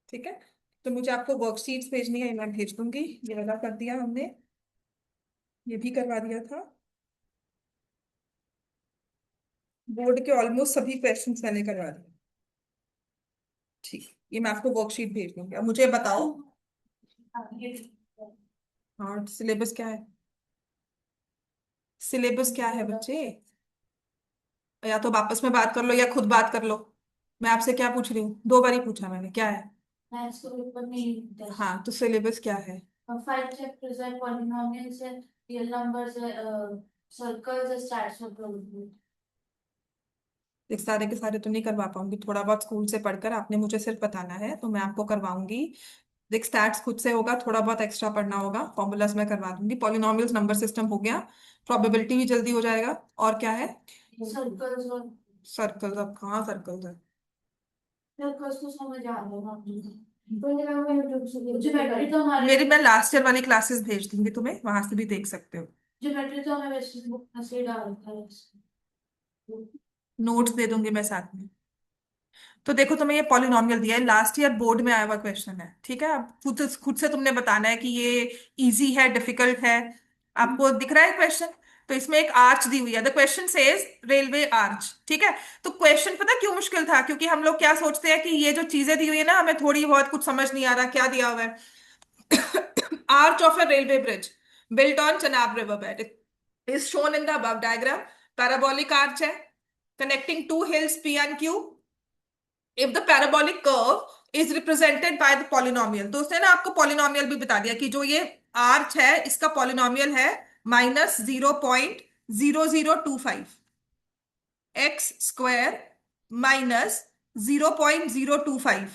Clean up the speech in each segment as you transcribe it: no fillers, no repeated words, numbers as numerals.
ठीक है। तो मुझे आपको वर्कशीट्स भेजनी है, मैं भेज दूंगी। ये वाला कर दिया हमने, ये भी करवा दिया था। बोर्ड के ऑलमोस्ट सभी क्वेश्चंस मैंने करवा दिए। ठीक, ये मैं आपको वर्कशीट भेज दूंगी। अब मुझे बताओ, हाँ सिलेबस क्या है? सिलेबस क्या है बच्चे? या तो आपस में बात कर लो या खुद बात कर लो। मैं आपसे क्या पूछ रही हूँ, दो बार ही पूछा मैंने, क्या है? मैथ्स के पेपर में ही हाँ तो सिलेबस क्या है? 5 चैप्टर्स है, पॉलिनोमियल्स है, रियल नंबर्स है, सर्कल्स है, स्टैट्स और प्रोबेबिलिटी। देख, सारे के सारे तो नहीं करवा पाऊंगी, थोड़ा बहुत स्कूल से पढ़कर आपने मुझे सिर्फ बताना है तो मैं आपको करवाऊंगी। देख, स्टैट्स खुद से होगा, थोड़ा बहुत एक्स्ट्रा पढ़ना होगा, फॉर्मूलाज मैं करवा दूंगी, पॉलिनोमियल्स नंबर सिस्टम हो गया, प्रोबेबिलिटी भी जल्दी हो जाएगा। और क्या है? सर्कल्स और सर्कल्स, अब कहाँ सर्कल्स है? सर्कल्स तो समझ आ रहा है आपको। तो ये मैं यूट्यूब से ज्योमेट्री तो हमारे मेरी, मैं लास्ट ईयर वाली क्लासेस भेज दूंगी तुम्हें, वहां से भी देख सकते हो। ज्योमेट्री तो हमें वैसे बुक में से ही डाल रखा है। नोट्स दे दूंगी मैं साथ में। तो देखो, तुम्हें ये पॉलिनोमियल दिया है, लास्ट ईयर बोर्ड में आया हुआ क्वेश्चन है, ठीक है? अब खुद खुद से तुमने बताना है कि ये इजी है, डिफिकल्ट है। आपको दिख रहा है क्वेश्चन? तो इसमें एक आर्च दी हुई है, the question says railway arch, ठीक है? तो क्वेश्चन पता क्यों मुश्किल था? क्योंकि हम लोग क्या सोचते हैं कि ये जो चीजें दी हुई है ना, हमें थोड़ी बहुत कुछ समझ नहीं आ रहा क्या दिया हुआ है। Arch of a railway bridge built on Chenab river bed is shown in the above diagram. Parabolic arch है, connecting two hills P and Q. If the parabolic curve is represented by the polynomial, तो उसने ना आपको polynomial भी बता दिया कि जो ये आर्च है इसका पॉलिनोमियल है -0.0025 एक्स स्क्वायर -0.025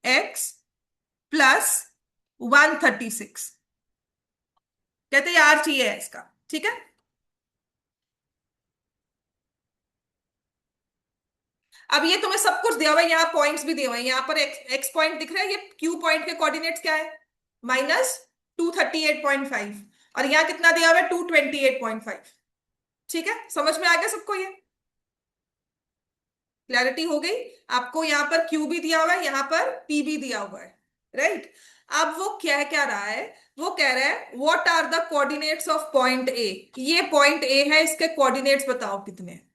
एक्स +136। कहते हैं यार चाहिए है इसका, ठीक है? अब ये तुम्हें सब कुछ दिया हुआ है, यहाँ पॉइंट्स भी दिए हुए हैं, यहाँ पर एक्स पॉइंट दिख रहा है, ये क्यू पॉइंट के कोऑर्डिनेट्स क्या है? -238.5। और यहाँ कितना दिया हुआ है? 228.5। ठीक है, समझ में आ गया सबको ये? क्लैरिटी हो गई? आपको यहाँ पर क्यू भी दिया हुआ है, यहाँ पर पी भी दिया हुआ है, राइट? अब वो क्या क्या रहा है? वो कह रहा है what are the coordinates of point A. ये पॉइंट ए है, इसके कोऑर्डिनेट्स बताओ कितने हैं?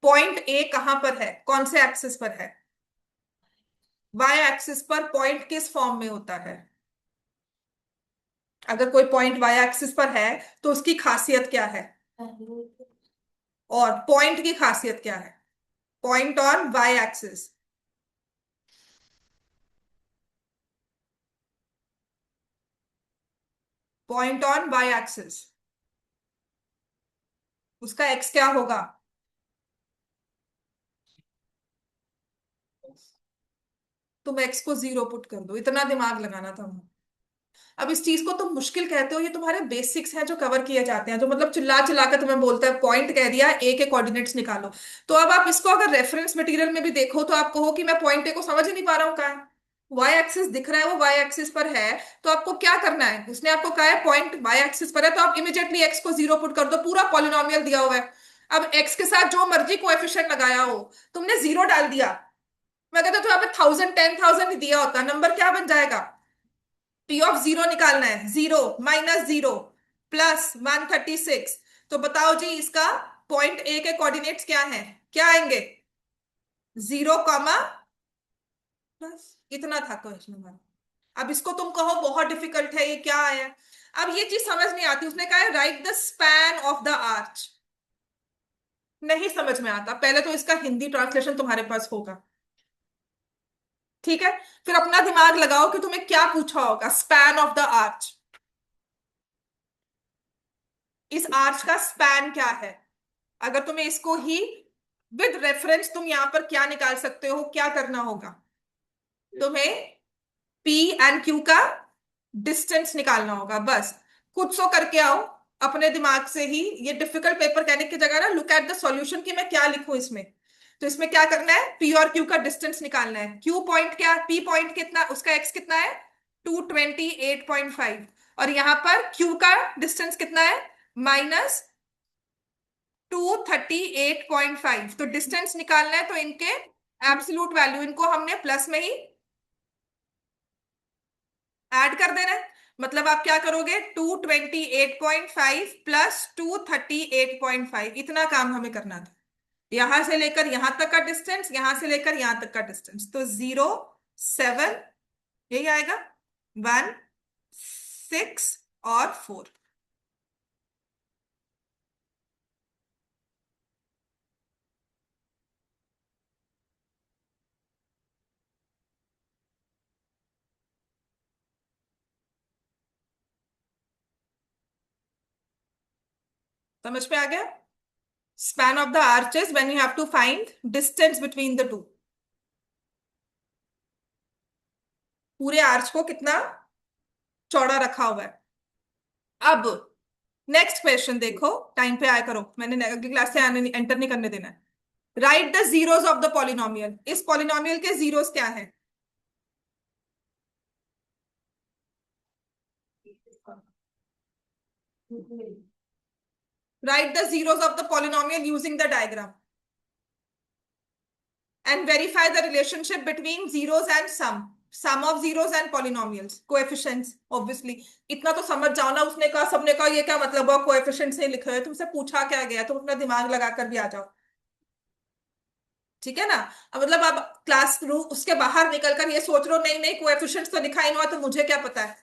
पॉइंट ए कहां पर है, कौन से एक्सिस पर है? वाई एक्सिस पर पॉइंट किस फॉर्म में होता है? अगर कोई पॉइंट वाई एक्सिस पर है तो उसकी खासियत क्या है? और पॉइंट की खासियत क्या है? Point on Y axis, point on Y axis, उसका एक्स क्या होगा? तुम एक्स को 0 पुट कर दो, इतना दिमाग लगाना था। अब इस चीज को तुम मुश्किल कहते हो, ये तुम्हारे बेसिक्स हैं जो कवर किए जाते हैं, जो मतलब चिल्ला चिल्ला कर तुम्हें बोलता है पॉइंट कह दिया, ए के कोऑर्डिनेट्स निकालो। तो अब आप इसको अगर रेफरेंस मटेरियल में भी देखो तो आप कहो कि मैं पॉइंट ए को समझ ही नहीं पा रहा हूँ, कहाँ है? वाई एक्सिस दिख रहा है, वो वाई एक्सिस पर है। तो आपको क्या करना है? उसने आपको कहा है पॉइंट वाई एक्सिस पर है, तो आप इमीडिएटली एक्स को 0 पुट कर दो, पूरा पॉलिनोमियल दिया हुआ है। अब एक्स के साथ जो मर्जी कोएफिशिएंट लगाया हो, तुमने 0 डाल दिया। मैं कहता तो यहाँ पे 1000 10,000 ही दिया होता, नंबर क्या बन जाएगा? पी ऑफ 0 निकालना है, 0 -0 +136। तो बताओ जी, इसका पॉइंट ए के कोऑर्डिनेट्स क्या हैं? क्या आएंगे? 0, बस इतना था क्वेश्चन नंबर। अब इसको तुम कहो बहुत डिफिकल्ट है, ये क्या है? अब ये चीज समझ नहीं आती, उसने कहा है write the span of the arch. नहीं समझ में आता, पहले तो इसका हिंदी ट्रांसलेशन तुम्हारे पास होगा, ठीक है? फिर अपना दिमाग लगाओ कि तुम्हें क्या पूछा होगा, स्पैन ऑफ द आर्च। इस आर्च का स्पैन क्या है? अगर तुम्हें इसको ही विद रेफरेंस, तुम यहां पर क्या निकाल सकते हो, क्या करना होगा तुम्हें? पी एंड क्यू का डिस्टेंस निकालना होगा, बस। खुद सो करके आओ अपने दिमाग से ही। ये डिफिकल्ट पेपर कहने की जगह ना, लुक एट द सॉल्यूशन कि मैं क्या लिखूं इसमें। तो इसमें क्या करना है? पी और क्यू का डिस्टेंस निकालना है। क्यू पॉइंट क्या, पी पॉइंट कितना, उसका एक्स कितना है? 228.5। और यहां पर क्यू का डिस्टेंस कितना है? 238.5, तो डिस्टेंस निकालना है तो इनके एब्सोल्यूट वैल्यू इनको हमने प्लस में ही ऐड कर देना है। मतलब आप क्या करोगे, 228.5 प्लस 238.5, इतना काम हमें करना था। यहां से लेकर यहां तक का डिस्टेंस, यहां से लेकर यहां तक का डिस्टेंस, तो 0, 7, यही आएगा, 1, 6 और 4। समझ में आ गया? Span of the arches when you have to find distance between the two. पूरे आर्च को कितना चौड़ा रखा हुआ है। अब नेक्स्ट क्वेश्चन देखो, टाइम पे आया करो, मैंने अगली क्लास से आने एंटर नहीं करने देना है। Write the zeros of the polynomial, इस पॉलिनोमियल के जीरोस क्या है? Write the zeros of the polynomial using the diagram and verify the relationship between zeros and sum of zeros and polynomials coefficients obviously। इतना तो समझ जाओ ना, उसने कहा सबने कहा ये क्या मतलब है कोएफिशिएंट्स नहीं लिखे हुए, तुमसे पूछा क्या गया, तुम अपना दिमाग लगा कर भी आ जाओ। ठीक है ना? अब मतलब अब क्लास रूम उसके बाहर निकल कर ये सोच रहे हो नहीं नहीं कोएफिशिएंट्स तो लिखा ही नहीं हुआ तो मुझे क्या पता है।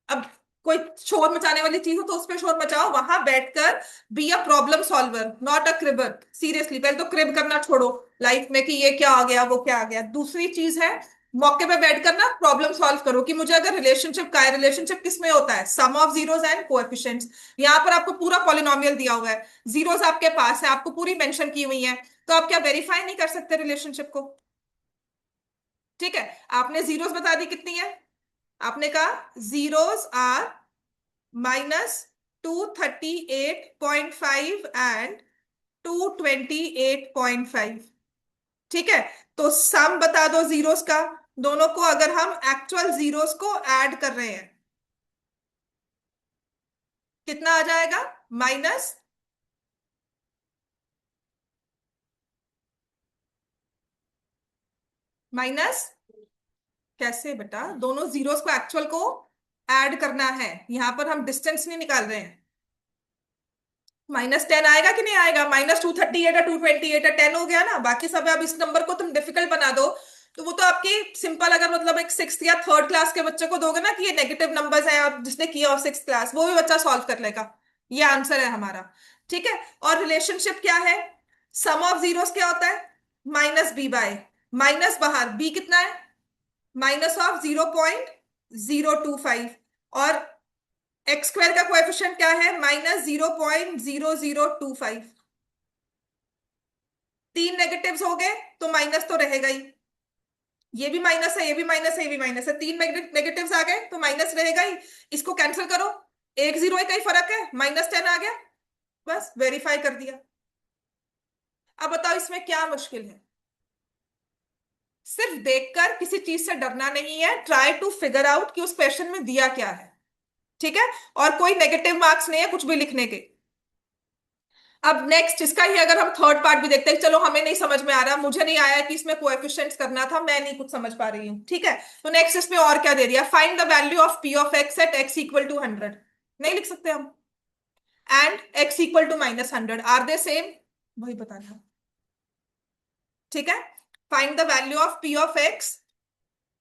अब कोई शोर मचाने वाली चीज हो तो उस पर शोर मचाओ, वहां बैठकर be a problem solver not a cribber. Seriously पहले तो क्रिब करना छोड़ो लाइफ में कि ये क्या आ गया वो क्या आ गया। दूसरी चीज है, मौके पे बैठकर ना प्रॉब्लम सॉल्व करो कि मुझे अगर रिलेशनशिप का है, रिलेशनशिप किस में होता है, सम ऑफ जीरोस एंड कोएफिशिएंट्स। यहाँ पर आपको पूरा पॉलिनोमियल दिया हुआ है, जीरोस आपके पास है, आपको पूरी मेंशन की हुई है, तो आप क्या वेरीफाई नहीं कर सकते रिलेशनशिप को? ठीक है, आपने जीरोस बता दी कितनी है, आपने कहा जीरोस आर -238.5 एंड 228.5। ठीक है, तो सम बता दो जीरोस का, दोनों को अगर हम एक्चुअल जीरोस को ऐड कर रहे हैं कितना आ जाएगा? माइनस, माइनस कैसे बेटा, दोनों जीरोस को एक्चुअल को ऐड करना है, यहां पर हम डिस्टेंस नहीं निकाल रहे हैं। -10 आएगा कि नहीं आएगा? -238 है, 228 है, 10 हो गया ना, बाकी सब है। अब इस नंबर को तुम डिफिकल्ट बना दो तो वो तो आपकी सिंपल, अगर मतलब एक सिक्स या थर्ड क्लास के बच्चे को दोगे ना कि ये नेगेटिव नंबर्स हैं, आप जिसने किया हो सिक्स क्लास, वो भी बच्चा सॉल्व कर लेगा। ये आंसर है हमारा। ठीक है, और रिलेशनशिप क्या है, सम ऑफ जीरोस क्या होता है, -b/, माइनस बाहर b कितना है, -0.025, और एक्स स्क्वायर का कोएफिशिएंट क्या है, -0.0025। तीन नेगेटिव्स हो गए तो माइनस तो रहेगा ही, ये भी माइनस है, ये भी माइनस है, ये भी माइनस है, तीन नेगेटिव्स आ गए तो माइनस रहेगा ही। इसको कैंसिल करो, एक जीरो का ही फर्क है, -10 आ गया, बस वेरीफाई कर दिया। अब बताओ इसमें क्या मुश्किल है? सिर्फ देखकर किसी चीज से डरना नहीं है, ट्राई टू फिगर आउट कि उस क्वेश्चन में दिया क्या है। ठीक है, और कोई नेगेटिव मार्क्स नहीं है कुछ भी लिखने के। अब नेक्स्ट इसका ही अगर हम थर्ड पार्ट भी देखते हैं, चलो हमें नहीं समझ में आ रहा, मुझे नहीं आया कि इसमें कोएफिशिएंट्स करना था, मैं नहीं कुछ समझ पा रही हूँ, ठीक है, तो नेक्स्ट इसमें और क्या दे दिया, find the value of P of X at X equal to 100। नहीं लिख सकते हम, and X equal to -100, are they same, वही बताना। ठीक है, find the value of P of X.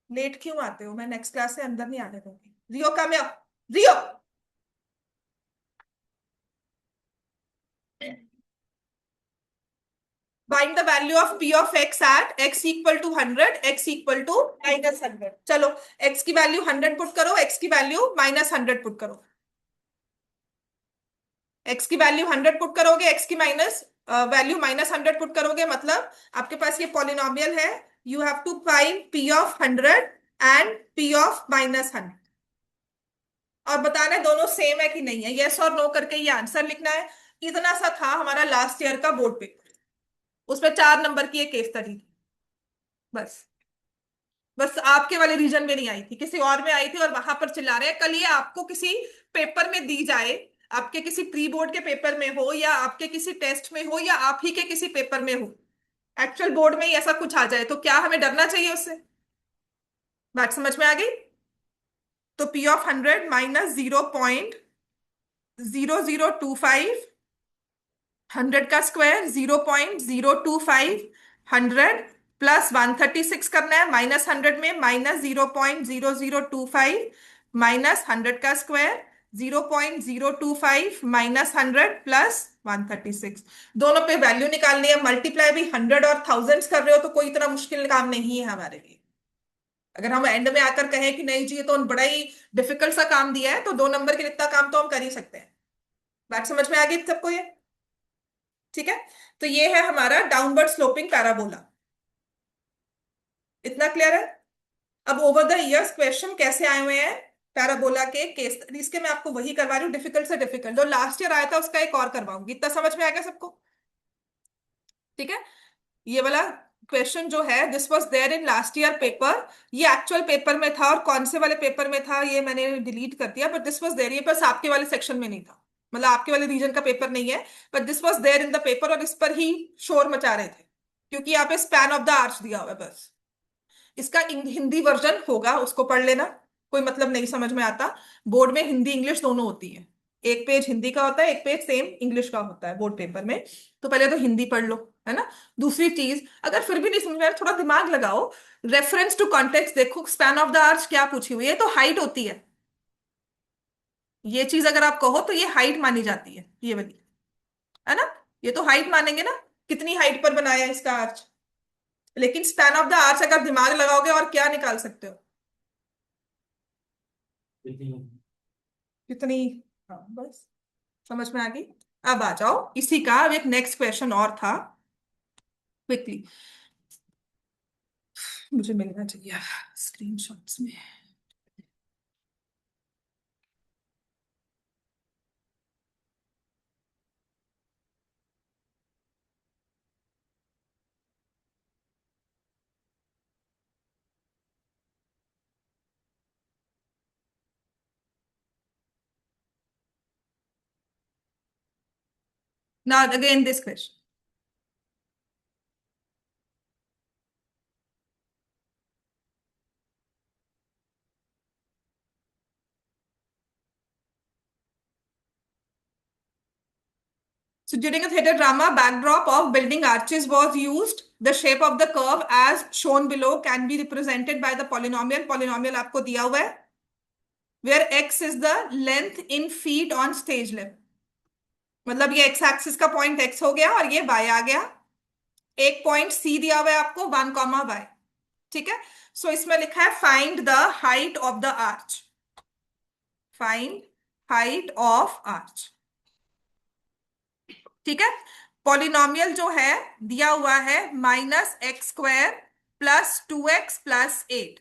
Late क्यों आते हो, मैं नेक्स्ट क्लास से अंदर नहीं आने दूंगी। Rio come here, Rio. Find the value of p of x at x equal to 100, x equal to -100। चलो, x की वैल्यू 100 पुट करो, x की वैल्यू -100 पुट करो। x की वैल्यू 100 पुट करोगे, x की माइनस वैल्यू -100 पुट करोगे, मतलब आपके पास ये पॉलिनोमियल है, you have to find p of 100 and p of -100, और बताना है दोनों सेम है कि नहीं है, यस और नो करके ये आंसर लिखना है। इतना सा था हमारा लास्ट ईयर का बोर्ड पेपर, उसमें 4 नंबर की एक केस स्टडी थी, बस। बस आपके वाले रीजन में नहीं आई थी, किसी और में आई थी, और वहां पर चिल्ला रहे हैं, कल ये आपको किसी पेपर में दी जाए, आपके किसी प्री बोर्ड के पेपर में हो, या आपके किसी टेस्ट में हो, या आप ही के किसी पेपर में हो, एक्चुअल बोर्ड में ही ऐसा कुछ आ जाए, तो क्या हमें डरना चाहिए उससे? बात समझ में आ गई? तो P ऑफ 100 माइनस 0.0025, 100 का स्क्वायर 0.025, 100 प्लस 136 करना है, माइनस 100 में माइनस 0.0025 माइनस 100 का स्क्वायर 0.025 माइनस 100 प्लस 136। दोनों पे वैल्यू निकालनी है, मल्टीप्लाई भी 100 और थाउजेंड्स कर रहे हो तो कोई इतना मुश्किल काम नहीं है हमारे लिए। अगर हम एंड में आकर कहें कि नहीं जी ये तो बड़ा ही डिफिकल्ट सा काम दिया है, तो 2 नंबर के लिए इतना काम तो हम कर ही सकते हैं। बात समझ में आ गई सबको ये? ठीक है। तो ये है हमारा डाउनवर्ड स्लोपिंग पैराबोला। इतना क्लियर है? अब ओवर द इयर्स क्वेश्चन कैसे आए हुए हैं पैराबोला के केस, इसके मैं आपको वही करवा रही हूँ, डिफिकल्ट से डिफिकल्ट जो लास्ट ईयर आया था उसका एक और करवाऊंगी। इतना समझ में आ गया सबको? ठीक है। ये वाला क्वेश्चन जो है, this was there in last year paper, ये एक्चुअल पेपर में था, और कौन से वाले पेपर में था ये मैंने डिलीट कर दिया, बट दिस वाज देयर, ये बस आपके वाले सेक्शन में नहीं था, मतलब आपके वाले रीजन का पेपर नहीं है, but this was there in the paper, और इस पर ही शोर मचा रहे थे क्योंकि यहाँ पे स्पैन ऑफ द आर्च दिया हुआ है बस। इसका हिंदी वर्जन होगा, उसको पढ़ लेना, कोई मतलब नहीं समझ में आता। बोर्ड में हिंदी इंग्लिश दोनों होती है, एक पेज हिंदी का होता है, एक पेज सेम इंग्लिश का होता है बोर्ड पेपर में। तो पहले तो हिंदी पढ़ लो, है ना। दूसरी चीज, अगर फिर भी नहीं समझ में आया थोड़ा दिमाग लगाओ, रेफरेंस टू कॉन्टेक्स्ट देखो, स्पैन ऑफ द आर्च क्या पूछी हुई है, तो हाइट होती है। ये चीज अगर आप कहो तो ये हाइट मानी जाती है ये वाली, है ना। ये तो हाइट मानेंगे ना, कितनी हाइट पर बनाया है इसका आर्च। लेकिन स्पैन ऑफ द आर्च अगर दिमाग लगाओगे और क्या निकाल सकते हो? कितनी। हाँ बस, समझ में आ गई। अब आ जाओ इसी का, अब एक नेक्स्ट क्वेश्चन और था, क्विकली मुझे मिलना चाहिए स्क्रीनशॉट्स में। Now again this question, so during a theater drama backdrop of building arches was used, the shape of the curve as shown below can be represented by the polynomial, polynomial आपको दिया हुआ है, where x is the length in feet on stage length, मतलब ये x axis का point x हो गया और ये y आ गया, एक पॉइंट C दिया हुआ है आपको 1, y। ठीक है। सो इसमें लिखा है find the height of the arch, find height of arch. ठीक है। पॉलिनोमियल जो है दिया हुआ है -x² प्लस 2x प्लस 8।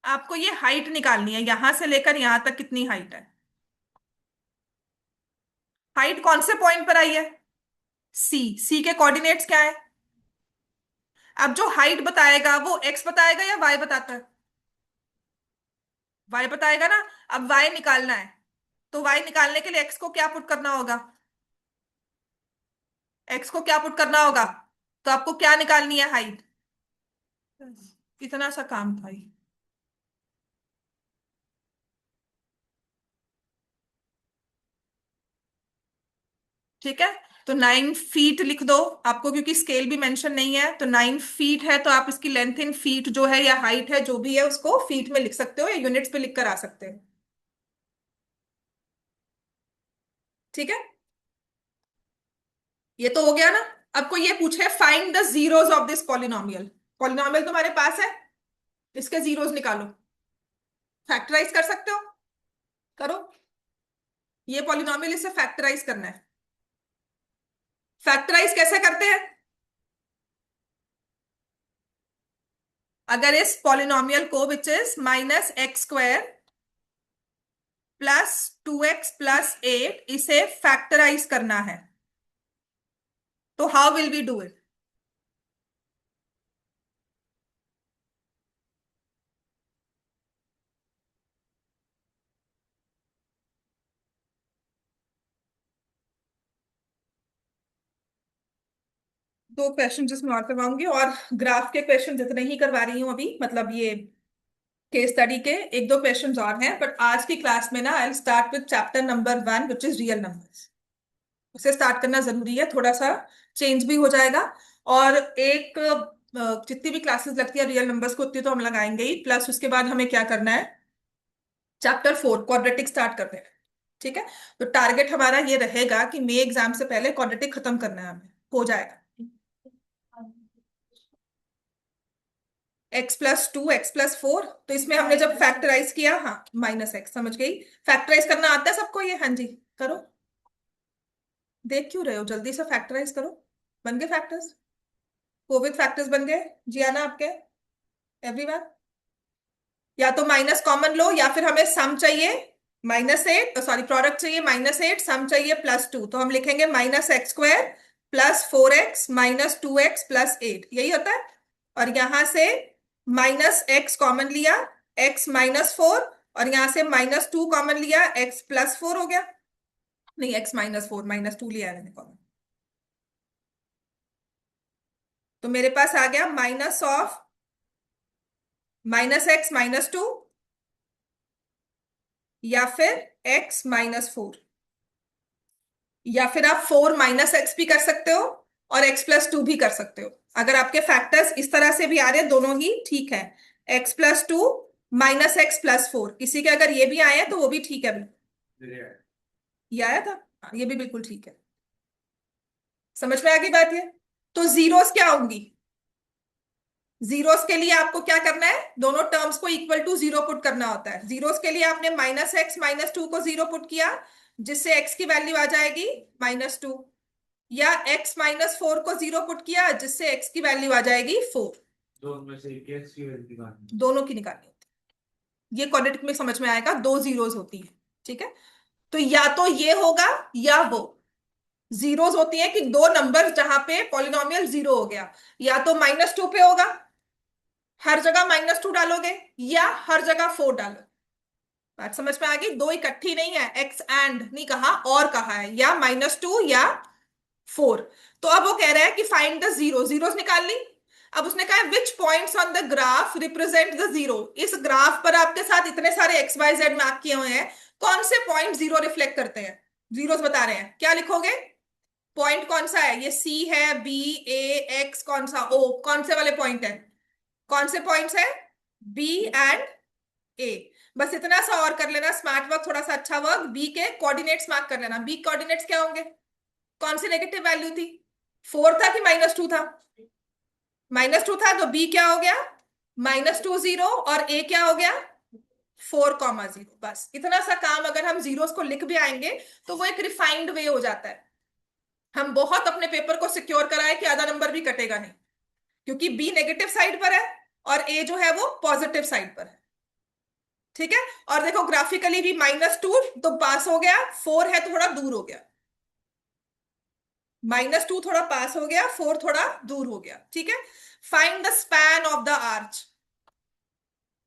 आपको ये हाइट निकालनी है, यहां से लेकर यहां तक कितनी हाइट है। हाइट कौन से पॉइंट पर आई है? सी, सी के कोऑर्डिनेट्स क्या है? अब जो हाइट बताएगा वो एक्स बताएगा या वाई बताता है? वाई बताएगा ना। अब वाई निकालना है, तो वाई निकालने के लिए एक्स को क्या पुट करना होगा? एक्स को क्या पुट करना होगा? तो आपको क्या निकालनी है? हाइट। इतना सा काम था ये। ठीक है। तो 9 फीट लिख दो आपको, क्योंकि स्केल भी मेंशन नहीं है, तो 9 फीट है, तो आप इसकी लेंथ इन फीट जो है या हाइट है जो भी है उसको फीट में लिख सकते हो, या यूनिट्स पे लिख कर आ सकते हो। ठीक है। ये तो हो गया ना। अब को ये पूछे find the zeros of this polynomial, polynomial तुम्हारे पास है, इसके जीरोस निकालो। फैक्टराइज कर सकते हो, करो। ये पॉलिनोमियल इसे फैक्टराइज करना है। फैक्टराइज कैसे करते हैं? अगर इस पॉलिनोमियल को विच इज -x² +2x + 8 इसे फैक्टराइज करना है, तो how will we do it? दो क्वेश्चन जिसमें और करवाऊंगी, और ग्राफ के क्वेश्चन जितने ही करवा रही हूँ अभी, मतलब ये केस स्टडी के एक दो क्वेश्चंस और हैं, बट आज की क्लास में ना I start with chapter number 1 which is real numbers. उसे स्टार्ट करना जरूरी है, थोड़ा सा चेंज भी हो जाएगा। और एक जितनी भी क्लासेस लगती है रियल नंबर्स को उतनी तो हम लगाएंगे ही, प्लस उसके बाद हमें क्या करना है, चैप्टर 4 क्वाड्रेटिक स्टार्ट करते हैं। ठीक है, तो टारगेट हमारा ये रहेगा कि मई एग्जाम से पहले क्वाड्रेटिक खत्म करना है हमें, हो जाएगा। x + 2 x + 4, तो इसमें हमने जब फैक्टराइज किया, हाँ -x, समझ गई। फैक्टराइज करना आता है सबको ये? हाँ जी, करो। देख क्यों रहे हो, जल्दी से फैक्टराइज करो। बन गए फैक्टर्स? कोविड फैक्टर्स बन गए? जियाना आपके? एवरीवन? या तो माइनस कॉमन लो, या फिर हमें सम चाहिए -8, सॉरी प्रोडक्ट चाहिए -8, सम चाहिए +2, तो हम लिखेंगे -x² +4x -2x +8, यही होता है। और यहां से -x कॉमन लिया, x -4, और यहां से -2 कॉमन लिया, x +4 हो गया। नहीं, x -4, -2 लिया है मैंने कॉमन, तो मेरे पास आ गया -(-x -2) या फिर x -4, या फिर आप 4 - x भी कर सकते हो और x + 2 भी कर सकते हो। अगर आपके फैक्टर्स इस तरह से भी आ रहे हैं, दोनों ही ठीक है। x + 2 -x + 4, किसी के अगर ये भी आए हैं तो वो भी ठीक है बिल्कुल। ये आया था? हाँ, ये भी बिल्कुल ठीक है। समझ में आ गई बात ये? तो जीरोस क्या होंगी? जीरोस के लिए आपको क्या करना है, दोनों टर्म्स को इक्वल टू जीरो पुट करना होता है। जीरोस के लिए आपने -x -2 को जीरो पुट किया, जिससे x की वैल्यू आ जाएगी -2, या x -4 को जीरो पुट किया, जिससे x की वैल्यू आ जाएगी 4। दोनों में से एक x की वैल्यू निकालनी, दोनों की निकालनी होती है। ये क्वाड्रेटिक में समझ में आएगा, दो जीरोस होती है। ठीक है, तो या तो ये होगा या वो। जीरोस होती है कि दो नंबर जहां पे पॉलिनोमियल जीरो हो गया, या तो -2 पे होगा, हर जगह -2 डालोगे, या हर जगह 4 डालो। बात समझ में आ गई? दो इकट्ठी नहीं है, एक्स एंड नहीं कहा, और कहा है, या -2 या 4। तो अब वो कह रहा है कि फाइंड द जीरो, जीरोस निकाल ली। अब उसने कहा which points on the graph represent the zero, इस ग्राफ पर आपके साथ इतने सारे XYZ मार्क किए हुए हैं, कौन से पॉइंट जीरो रिफ्लेक्ट करते हैं? जीरोस बता रहे हैं, क्या लिखोगे? पॉइंट कौन सा है? ये C है, B, A, X, कौन सा O, कौन से वाले पॉइंट है? कौन से पॉइंट्स है? B and A। बस इतना सा और कर लेना, स्मार्ट वर्क, थोड़ा सा अच्छा वर्क। B के कोऑर्डिनेट्स मार्क कर लेना। B कोऑर्डिनेट्स क्या होंगे? कौन सी नेगेटिव वैल्यू थी? 4 था कि -2 था? -2 था, तो B क्या हो गया? -2 0, और A क्या हो गया? 4,0। बस इतना सा काम अगर हम जीरोस को लिख भी आएंगे, तो वो एक रिफाइंड वे हो जाता है। हम बहुत अपने पेपर को सिक्योर कराए कि आधा नंबर भी कटेगा नहीं, क्योंकि बी नेगेटिव साइड पर है और ए जो है वो पॉजिटिव साइड पर है। ठीक है, और देखो ग्राफिकली भी -2 तो पास हो गया, 4 है तो थोड़ा दूर हो गया। -2 थोड़ा पास हो गया, 4 थोड़ा दूर हो गया। ठीक है, find the span of the arch,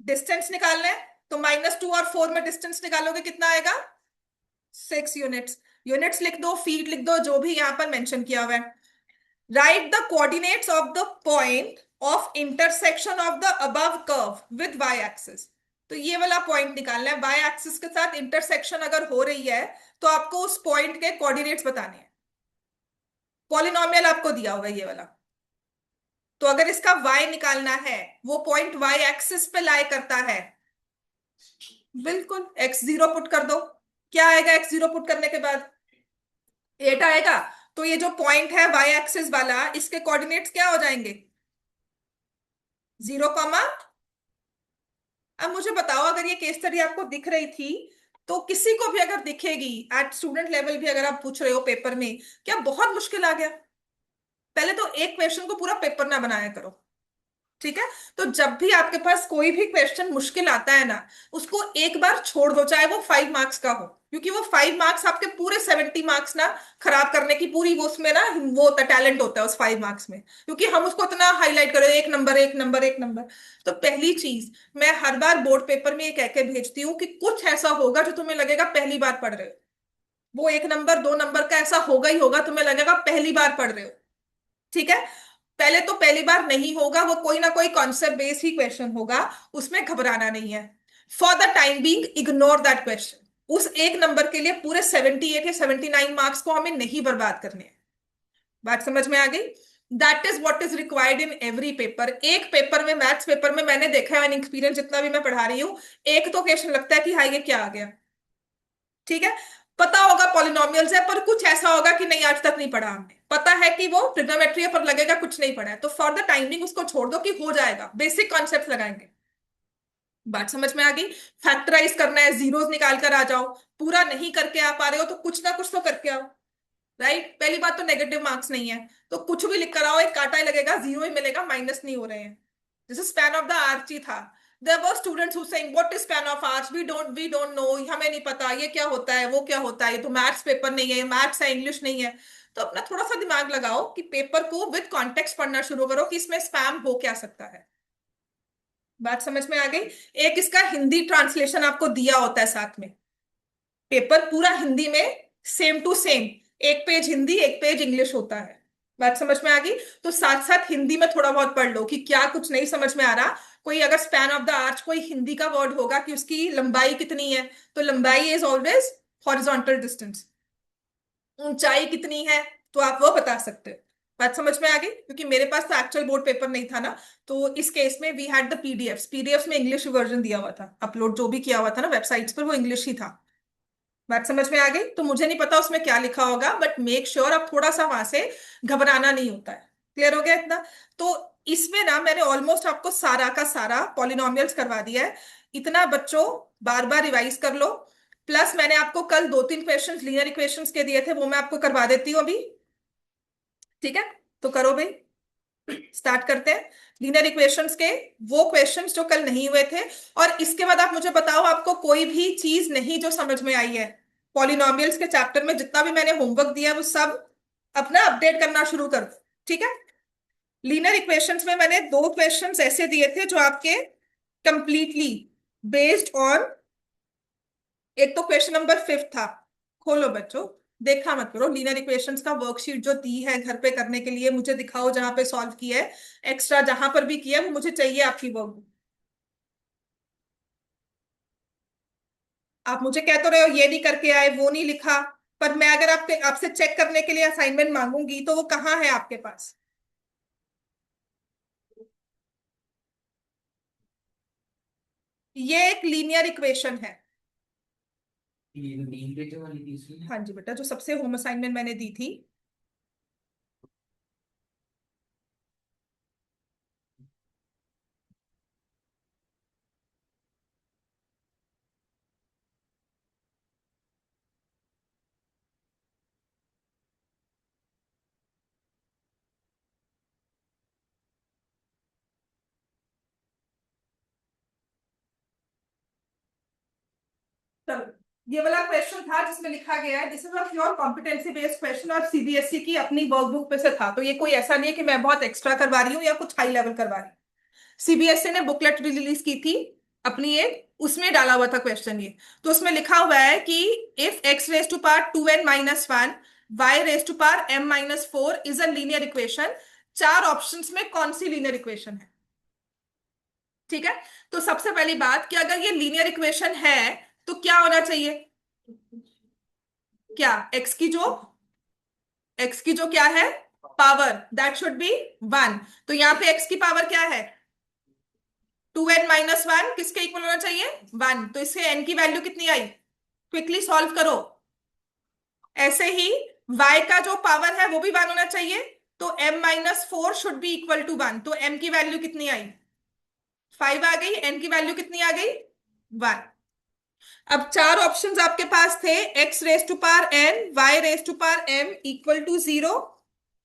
distance निकालना है। तो -2 और 4 में डिस्टेंस निकालोगे, कितना आएगा? 6 यूनिट्स। यूनिट्स लिख दो, फीट लिख दो, जो भी यहां पर मेंशन किया हुआ है। Write the coordinates of the point of intersection of the above curve with Y axis. तो ये वाला पॉइंट निकालना है, वाई एक्सिस के साथ इंटरसेक्शन अगर हो रही है, तो आपको उस पॉइंट के कोऑर्डिनेट्स बताने हैं। पॉलिनोमियल आपको दिया होगा ये वाला, तो अगर इसका y निकालना है, वो पॉइंट y एक्सिस पे लाई करता है, बिल्कुल x0 पुट कर दो। क्या आएगा x0 पुट करने के बाद? 8 आएगा। तो ये जो पॉइंट है y एक्सिस वाला, इसके कोऑर्डिनेट्स क्या हो जाएंगे? 0, अब मुझे बताओ, अगर ये केस स्टडी आपको दिख रही थी, तो किसी को भी अगर दिखेगी एट स्टूडेंट लेवल भी, अगर आप पूछ रहे हो पेपर में, क्या बहुत मुश्किल आ गया? पहले तो एक क्वेश्चन को पूरा पेपर ना बनाया करो। ठीक है। तो जब भी आपके पास कोई भी क्वेश्चन मुश्किल आता है ना, उसको एक बार छोड़ दो, चाहे वो 5 मार्क्स का हो, क्योंकि वो 5 मार्क्स आपके पूरे 70 मार्क्स ना खराब करने की पूरी वो उसमें ना वो होता टैलेंट होता है उस 5 मार्क्स में, क्योंकि हम उसको इतना हाईलाइट करें, एक नंबर एक नंबर एक नंबर। तो पहली चीज, मैं हर बार बोर्ड पेपर में ये कह के भेजती हूँ कि कुछ ऐसा होगा जो तुम्हें लगेगा पहली बार पढ़ रहे हो, वो 1 नंबर 2 नंबर का ऐसा होगा ही होगा, तुम्हें लगेगा पहली बार पढ़ रहे हो। ठीक है। पहले तो पहली बार नहीं होगा, वो कोई ना कोई कॉन्सेप्ट बेस्ड ही क्वेश्चन होगा, उसमें घबराना नहीं है। For the time being ignore that question. उस 1 नंबर के लिए पूरे 78 या 79 मार्क्स को हमें नहीं बर्बाद करने हैं। बात समझ में आ गई? That is what is required in every paper. एक पेपर में, मैथ्स पेपर में मैंने देखा है, एक्सपीरियंस जितना भी मैं पढ़ा रही हूँ, एक तो क्वेश्चन लगता है कि हाँ ये क्या आ गया। ठीक है। पता होगा पॉलिनोमियल्स है, पर कुछ ऐसा होगा कि नहीं आज तक नहीं पढ़ा हमने, पता है कि वो ट्रिग्नोमेट्री है पर लगेगा कुछ नहीं पढ़ा है, तो फॉर द टाइमिंग उसको छोड़ दो कि हो जाएगा, बेसिक कॉन्सेप्ट लगाएंगे। बात समझ में आ गई? फैक्टराइज करना है, जीरोस निकाल कर आ जाओ। पूरा नहीं करके आ पा रहे हो तो कुछ ना कुछ तो करके आओ। राइट, पहली बात तो नेगेटिव मार्क्स नहीं है, तो कुछ भी लिख कर आओ, एक कांटा ही लगेगा, जीरो ही मिलेगा, माइनस नहीं हो रहे हैं। जैसे स्पैन ऑफ द आर्च ही था, there were students who saying what is span of arch, we don't know, हमें नहीं पता ये क्या होता है वो क्या होता है, ये तो मैथ्स पेपर नहीं है, मैथ्स है इंग्लिश नहीं है। तो अपना थोड़ा सा दिमाग लगाओ कि पेपर को विद कॉन्टेक्स्ट पढ़ना शुरू करो कि इसमें स्पैम हो क्या सकता है। बात समझ में आ गई? एक इसका हिंदी ट्रांसलेशन आपको दिया होता है साथ में, पेपर पूरा हिंदी में, सेम टू सेम, एक पेज हिंदी एक पेज इंग्लिश होता है। बात समझ में आ गई? तो साथ साथ हिंदी में थोड़ा बहुत पढ़ लो कि क्या कुछ नहीं समझ में आ रहा, कोई अगर स्पैन ऑफ द आर्च कोई हिंदी का वर्ड होगा कि उसकी लंबाई कितनी है, तो लंबाई इज ऑलवेज हॉरिजॉन्टल डिस्टेंस। ऊंचाई कितनी है, तो आप वो बता सकते हो। बात समझ में आ गई? क्योंकि मेरे पास तो एक्चुअल बोर्ड पेपर नहीं था ना, तो इस केस में वी हैड द पीडीएफ में इंग्लिश वर्जन दिया हुआ था, अपलोड जो भी किया हुआ था ना वेबसाइट्स पर, वो इंग्लिश ही था। बात समझ में आ गई? तो मुझे नहीं पता उसमें क्या लिखा होगा, बट मेक श्योर अब थोड़ा सा वहां से घबराना नहीं होता है। क्लियर हो गया इतना? तो इसमें ना मैंने ऑलमोस्ट आपको सारा का सारा पॉलिनोमियल्स करवा दिया है। इतना बच्चों बार बार रिवाइज कर लो। प्लस मैंने आपको कल 2-3 क्वेश्चंस लीनियर इक्वेशंस के दिए थे, वो मैं आपको करवा देती हूँ अभी। ठीक है, तो करो भाई, स्टार्ट करते हैं लीनियर इक्वेशंस के वो क्वेश्चंस जो कल नहीं हुए थे। और इसके बाद आप मुझे बताओ, आपको कोई भी चीज नहीं जो समझ में आई है पॉलिनोमियल्स के चैप्टर में, जितना भी मैंने होमवर्क दिया है वो सब अपना अपडेट करना शुरू कर दो। ठीक है। लीनियर इक्वेशंस में मैंने 2 क्वेश्चंस ऐसे दिए थे जो आपके कंप्लीटली बेस्ड ऑन, एक तो क्वेश्चन नंबर 5 था, खोलो बच्चों, देखा मत करो, लीनियर इक्वेशंस का वर्कशीट जो दी है घर पे करने के लिए, मुझे दिखाओ जहां पे सॉल्व किया है, एक्स्ट्रा जहां पर भी किया है वो मुझे चाहिए आपकी वर्कबुक। आप मुझे कह तो रहे हो ये नहीं करके आए वो नहीं लिखा, पर मैं अगर आपके आपसे चेक करने के लिए असाइनमेंट मांगूंगी तो वो कहाँ है आपके पास? ये एक लीनियर इक्वेशन है। ये जो नीम प्लेटर वाली थी इसमें। हाँ जी बेटा, जो सबसे होम असाइनमेंट मैंने दी थी। चलो, ये वाला क्वेश्चन था जिसमें लिखा गया है this is a pure competency based question, और सीबीएसई की अपनी वर्कबुक पे से था, तो ये कोई ऐसा नहीं है कि मैं बहुत एक्स्ट्रा करवा रही हूँ या कुछ हाई लेवल करवा रही हूँ। सीबीएसई ने बुकलेट रिलीज की थी अपनी एक, उसमें डाला हुआ था क्वेश्चन ये। तो उसमें लिखा हुआ है कि if X raise to power 2n-1 Y raise to power m-4 is a linear equation, चार ऑप्शंस में कौन सी लीनियर इक्वेशन है? ठीक है। तो सबसे पहली बात कि अगर ये लीनियर इक्वेशन है तो क्या होना चाहिए? क्या एक्स की जो क्या है पावर, दैट शुड बी 1। तो यहाँ पे एक्स की पावर क्या है? 2n-1 किसके इक्वल होना चाहिए? 1। तो इससे n की वैल्यू कितनी आई? क्विकली सॉल्व करो। ऐसे ही y का जो पावर है वो भी 1 होना चाहिए, तो m-4 should be equal to 1। तो m की वैल्यू कितनी आई? 5 आ गई। n की वैल्यू कितनी आ गई? 1। अब चार ऑप्शंस आपके पास थे, x raise to power n, y raise to power m equal to 0,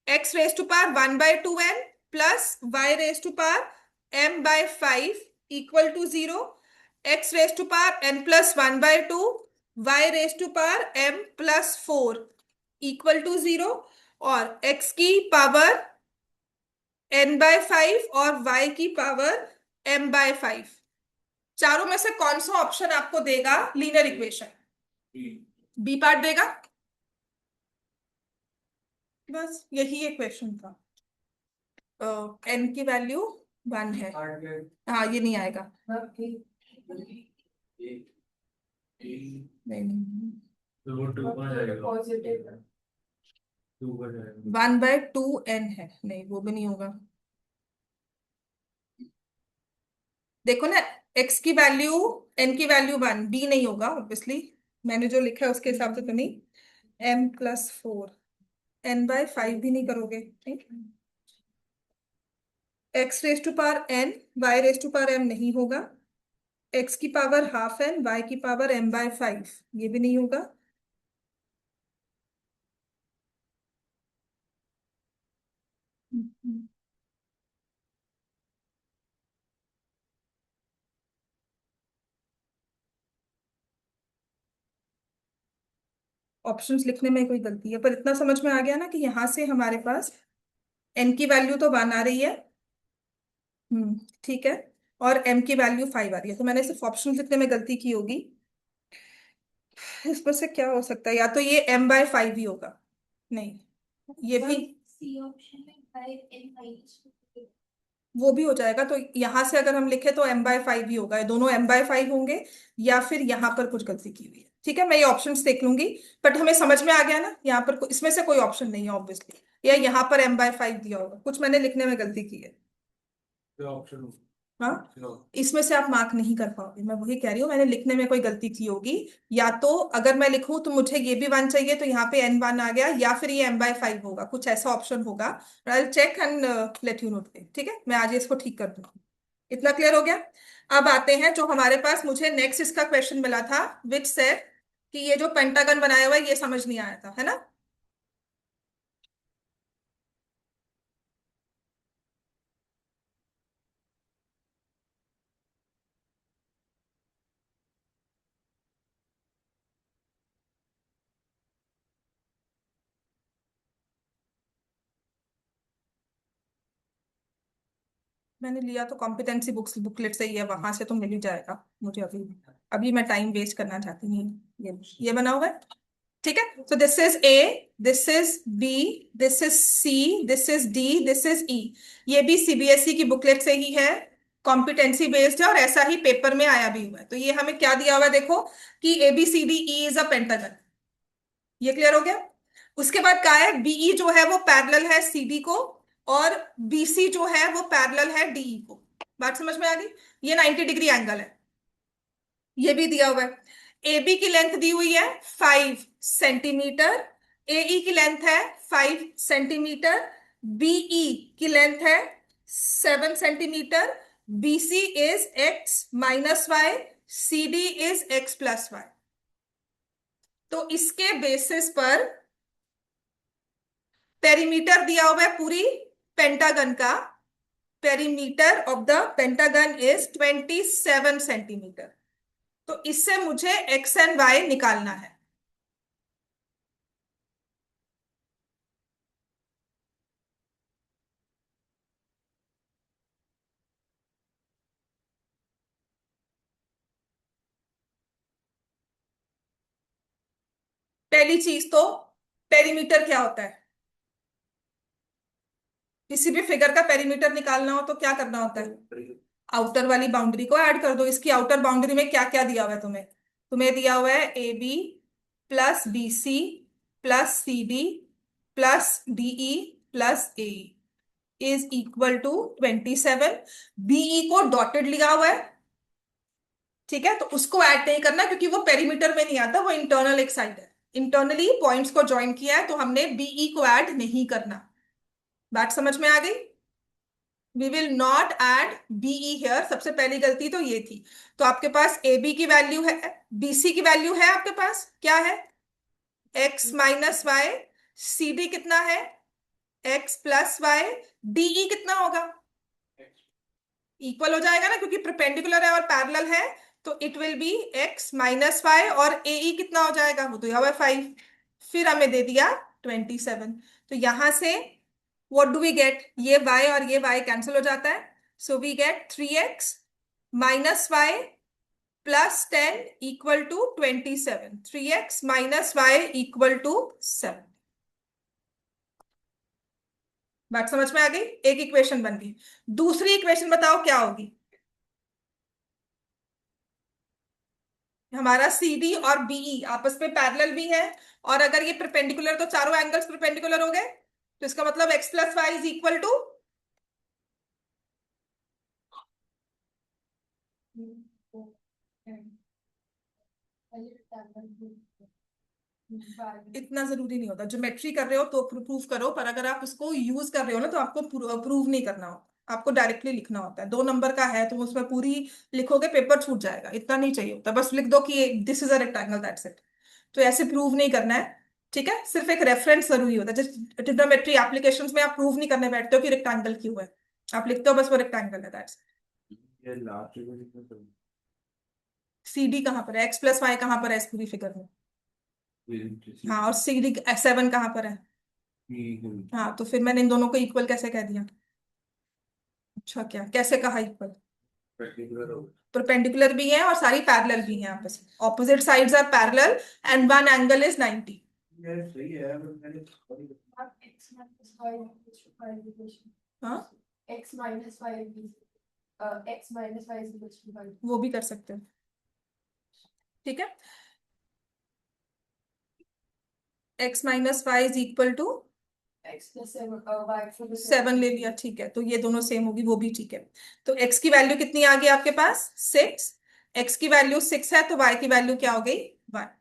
x raise to power 1/2n plus y raise to power m by 5 equal to 0, x raise to power n plus 1 by 2, y raise to power m plus 4 equal to 0, और x की power n bye 5 और y की power m by 5। चारों में से कौन सा option आपको देगा लीनियर इक्वेशन? बी पार्ट देगा। बस यही इक्वेशन था। n की वैल्यू 1 है। हाँ, ये नहीं आएगा। नहीं नहीं, तो वो 2 पर जाएगा, 2 पर जाएगा। 1/2n है, नहीं वो भी नहीं होगा। देखो ना, x की वैल्यू, n की वैल्यू 1, b नहीं होगा ऑब्वियसली, मैंने जो लिखा है उसके हिसाब से तो नहीं। m प्लस 4, n बाय 5 भी नहीं करोगे, ठीक। x raise to power n, y raise to power m नहीं होगा, x की पावर हाफ n, y की पावर m बाय 5 ये भी नहीं होगा। ऑप्शंस लिखने में कोई गलती है, पर इतना समझ में आ गया ना कि यहाँ से हमारे पास n की वैल्यू तो 1 आ रही है। ठीक है। और m की वैल्यू 5 आ रही है, तो मैंने सिर्फ ऑप्शन लिखने में गलती की होगी। इसमें से क्या हो सकता है, या तो ये m बाय 5 ही होगा। नहीं, ये भी, सी ऑप्शन में 5 वो भी हो जाएगा। तो यहाँ से अगर हम लिखे तो m बाय 5 ही होगा, ये दोनों m बाय 5 होंगे, या फिर यहाँ पर कुछ गलती की हुई है। ठीक है, मैं ये ऑप्शंस देख लूंगी। बट हमें समझ में आ गया ना, यहाँ पर इसमें से कोई ऑप्शन नहीं है ऑब्वियसली, या यहाँ पर m बाय 5 दिया होगा, कुछ मैंने लिखने में गलती की है। ऑप्शन हाँ, इसमें से आप मार्क नहीं कर पाओगे, मैं वही कह रही हूँ, मैंने लिखने में कोई गलती की होगी। या तो अगर मैं लिखूं तो मुझे ये भी 1 चाहिए, तो यहाँ पे n 1 आ गया, या फिर ये m बाय 5 होगा, कुछ ऐसा ऑप्शन होगा। I check and let you know. ठीक है, मैं आज इसको ठीक कर दूंगी। इतना क्लियर हो गया। अब आते हैं जो हमारे पास, मुझे नेक्स्ट इसका क्वेश्चन मिला था, विच सेड कि ये जो पेंटागन बनाया हुआ है ये समझ नहीं आया था, है ना। मैंने लिया तो कॉम्पिटेंसी बुक्स बुकलेट से ही है, वहां से तो मिल ही जाएगा मुझे। अभी अभी मैं टाइम वेस्ट करना चाहती नहीं हूँ। ये बना हुआ है। ठीक है, तो this is A, this is B, this is C, this is D, this is E. ये भी सीबीएसई की बुकलेट से ही है, कॉम्पिटेंसी बेस्ड है, और ऐसा ही पेपर में आया भी हुआ है। तो ये हमें क्या दिया हुआ है देखो, कि A B C D E is a pentagon. ये क्लियर हो गया। उसके बाद क्या है, बीई जो है वो पैरेलल है सीडी को, और बीसी जो है वो पैरेलल है डीई को। बात समझ में आ गई। ये 90 डिग्री एंगल है, ये भी दिया हुआ है। AB की लेंथ दी हुई है 5 सेंटीमीटर, AE की लेंथ है 5 सेंटीमीटर, BE की लेंथ है 7 centimetre, BC is x-y, CD is x+y। तो इसके बेसिस पर पेरीमीटर दिया हुआ है पूरी पेंटागन का। Perimeter of the pentagon is 27 centimetre. तो इससे मुझे एक्स एंड वाई निकालना है। पहली चीज तो, पेरीमीटर क्या होता है? किसी भी फिगर का पेरीमीटर निकालना हो तो क्या करना होता है? आउटर वाली बाउंड्री को ऐड कर दो। इसकी आउटर बाउंड्री में क्या क्या दिया हुआ है तुम्हें? तुम्हें दिया हुआ है A B plus B C plus C D plus DE plus A is equal to 27। BE को डॉटेड लिया हुआ है, ठीक है, तो उसको ऐड नहीं करना क्योंकि वो पेरीमीटर में नहीं आता, वो इंटरनल एक साइड है। इंटरनली पॉइंट्स को ज्वाइन किया है, तो हमने बीई को ऐड नहीं करना। बात समझ में आ गई। We will not add BE here, सबसे पहली गलती तो ये थी। तो आपके पास ए बी की वैल्यू है, बीसी की वैल्यू है आपके पास क्या है, x-y। सी डी कितना है, x+y। डीई कितना होगा, इक्वल हो जाएगा ना, क्योंकि परपेंडिकुलर है और पैरेलल है, तो it will be x minus five, और ए कितना हो जाएगा, वो तो दिया हुआ है 5, फिर हमें दे दिया 27। तो यहां से व्हाट डू वी गेट, ये y और ये y कैंसिल हो जाता है, so we get 3x minus Y plus 10 equal to 27, 3x minus Y equal to 7। बात समझ में आ गई, एक इक्वेशन बन गई। दूसरी इक्वेशन बताओ क्या होगी। हमारा सी डी और बीई आपस में पैरेलल भी है, और अगर ये परपेंडिकुलर तो चारों एंगल्स परपेंडिकुलर हो गए, तो इसका मतलब x plus Y is equal to, इतना जरूरी नहीं होता, ज्योमेट्री कर रहे हो तो प्रूफ करो, पर अगर आप उसको यूज कर रहे हो ना तो आपको प्रूव नहीं करना होता, आपको डायरेक्टली लिखना होता है। 2 नंबर का है तो उसमें पूरी लिखोगे पेपर छूट जाएगा, इतना नहीं चाहिए होता, बस लिख दो कि this is a rectangle, that's it. तो ऐसे प्रूव नहीं करना है, ठीक है, सिर्फ एक रेफरेंस जरूरी होता है। जैसे ट्रिग्नोमेट्री एप्लीकेशंस में आप प्रूव नहीं करने बैठते हो कि रेक्टेंगल क्यों है, आप लिखते हो बस वो रेक्टेंगल है, दैट्स। ये लास्ट इक्वेशन सी डी कहाँ पर है, एक्स प्लस वाई कहाँ पर है इस पूरी फिगर में, तो हाँ, और सी डी 7 कहाँ पर है, हाँ, तो फिर मैंने इन दोनों को इक्वल कैसे कह दिया। अच्छा, क्या कैसे कहा इक्वल, पर्टिकुलर हो परपेंडिकुलर भी है और सारी पैरेलल भी हैं आपस में, opposite sides are parallel and one angle is 90। ये सही है, पर मैंने x minus 5 is equal to 5 equation. हाँ, X minus 5 is x minus 5 is equal to 5. वो भी कर सकते हैं, ठीक है, x minus five is equal to X plus 7 y for the 7 ले लिया, ठीक है, तो ये दोनों सेम होगी, वो भी ठीक है। तो x की वैल्यू कितनी आ गई आपके पास, 6, x की वैल्यू 6 है तो y की वैल्यू क्या हो गई, 1।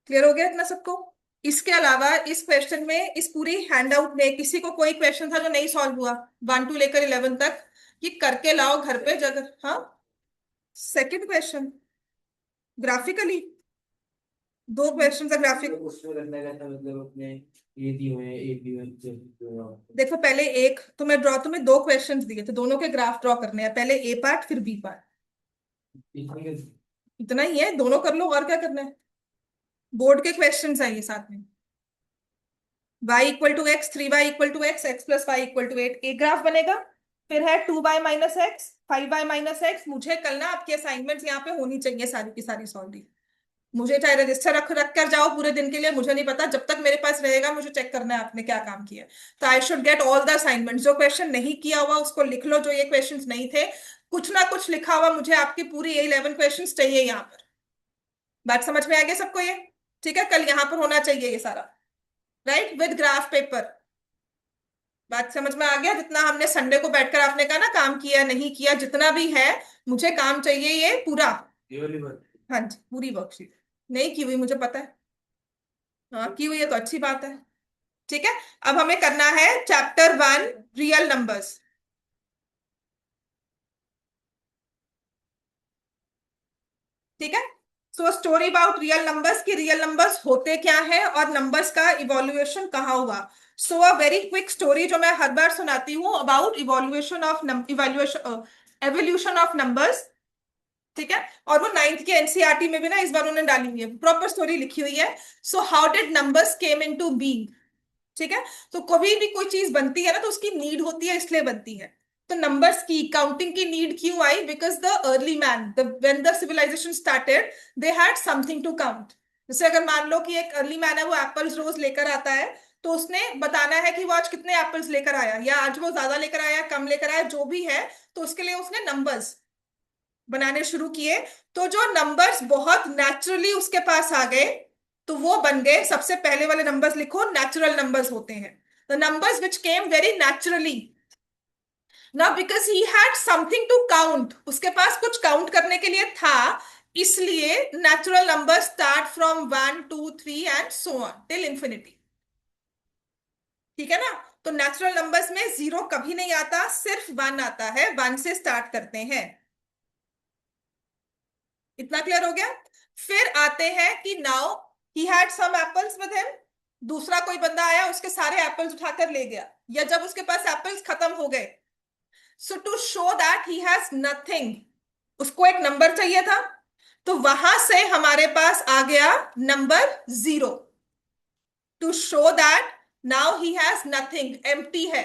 क्लियर हो गया इतना सबको। इसके अलावा इस क्वेश्चन में, इस पूरी हैंडआउट में किसी को कोई क्वेश्चन था जो नहीं सॉल्व हुआ, 1 टू लेकर 11 तक, ये करके लाओ घर पे जगह। हाँ, सेकंड क्वेश्चन ग्राफिकली, 2 क्वेश्चन है ग्राफिक। उसमें करना क्या था, मतलब अपने ये दिए हुए हैं, एक दिए हुए हैं। देखो पहले एक तुम्हें 2 क्वेश्चंस दिए थे, दोनों के ग्राफ ड्रॉ करने हैं, पहले ए पार्ट फिर बी पार्ट, इतनी इतना ही है, दोनों कर लो, और क्या करना है, बोर्ड के क्वेश्चंस हैं ये साथ में। y equal to X, 3y equal to X, X plus Y equal to 8, एक ग्राफ बनेगा। फिर है 2y minus x, 5y minus x. मुझे कल ना आपकी असाइनमेंट्स यहाँ पे होनी चाहिए सारी की सारी सॉल्व, मुझे चाहे रजिस्टर रख रख कर जाओ पूरे दिन के लिए, मुझे नहीं पता, जब तक मेरे पास रहेगा मुझे चेक करना है आपने क्या काम किया। तो I should get all the assignment, जो क्वेश्चन नहीं किया हुआ उसको लिख लो, जो ये क्वेश्चंस नहीं थे, कुछ ना कुछ लिखा हुआ मुझे आपकी पूरी ये 11 क्वेश्चंस चाहिए यहाँ पर। बात समझ में आ गया सबको ये, ठीक है, कल यहाँ पर होना चाहिए ये सारा, राइट, विद ग्राफ पेपर। बात समझ में आ गया, जितना हमने संडे को बैठकर आपने कहा ना काम किया नहीं किया, जितना भी है मुझे काम चाहिए ये पूरा। ये वाली बात। हाँ जी, पूरी वर्कशीट नहीं की हुई मुझे पता है, हाँ की हुई है तो अच्छी बात है, ठीक है। अब हमें करना है चैप्टर 1, रियल नंबर्स, ठीक है। So story about real numbers, की रियल नंबर्स होते क्या है और नंबर्स का इवोल्यूएशन कहाँ हुआ। So a very quick story जो मैं हर बार सुनाती हूँ about evolution of evolution evolution of numbers, ठीक है। और वो 9th के एनसीईआरटी में भी ना इस बार उन्होंने डाली हुई है, प्रॉपर स्टोरी लिखी हुई है। So how did numbers came into being, ठीक है। तो कभी भी कोई चीज बनती है ना तो उसकी नीड होती है, इसलिए बनती है। तो नंबर्स की काउंटिंग की नीड क्यों आई, because the early man, the when the civilisation started, they had something to count. जैसे अगर मान लो कि एक अर्ली मैन है, वो एप्पल्स रोज लेकर आता है, तो उसने बताना है कि वो आज कितने एप्पल्स लेकर आया, या आज वो ज्यादा लेकर आया कम लेकर आया जो भी है, तो उसके लिए उसने नंबर्स बनाने शुरू किए। तो जो नंबर्स बहुत नेचुरली उसके पास आ गए, तो वो बन गए, सबसे पहले वाले नंबर्स लिखो नेचुरल नंबर्स होते हैं, the numbers which came very naturally ना, because he had something to count, उसके पास कुछ काउंट करने के लिए था, इसलिए natural numbers start from 1 2 3 and so on till infinity, ठीक है ना। तो नेचुरल नंबर्स में 0 कभी नहीं आता, सिर्फ 1 आता है, 1 से स्टार्ट करते हैं। इतना क्लियर हो गया। फिर आते हैं कि now he had some apples with him, दूसरा कोई बंदा आया उसके सारे एप्पल्स उठाकर ले गया, या जब उसके पास एप्पल्स खत्म हो गए, so to show that he has nothing, उसको एक नंबर चाहिए था, तो वहां से हमारे पास आ गया number 0। To show that now he has nothing, empty है,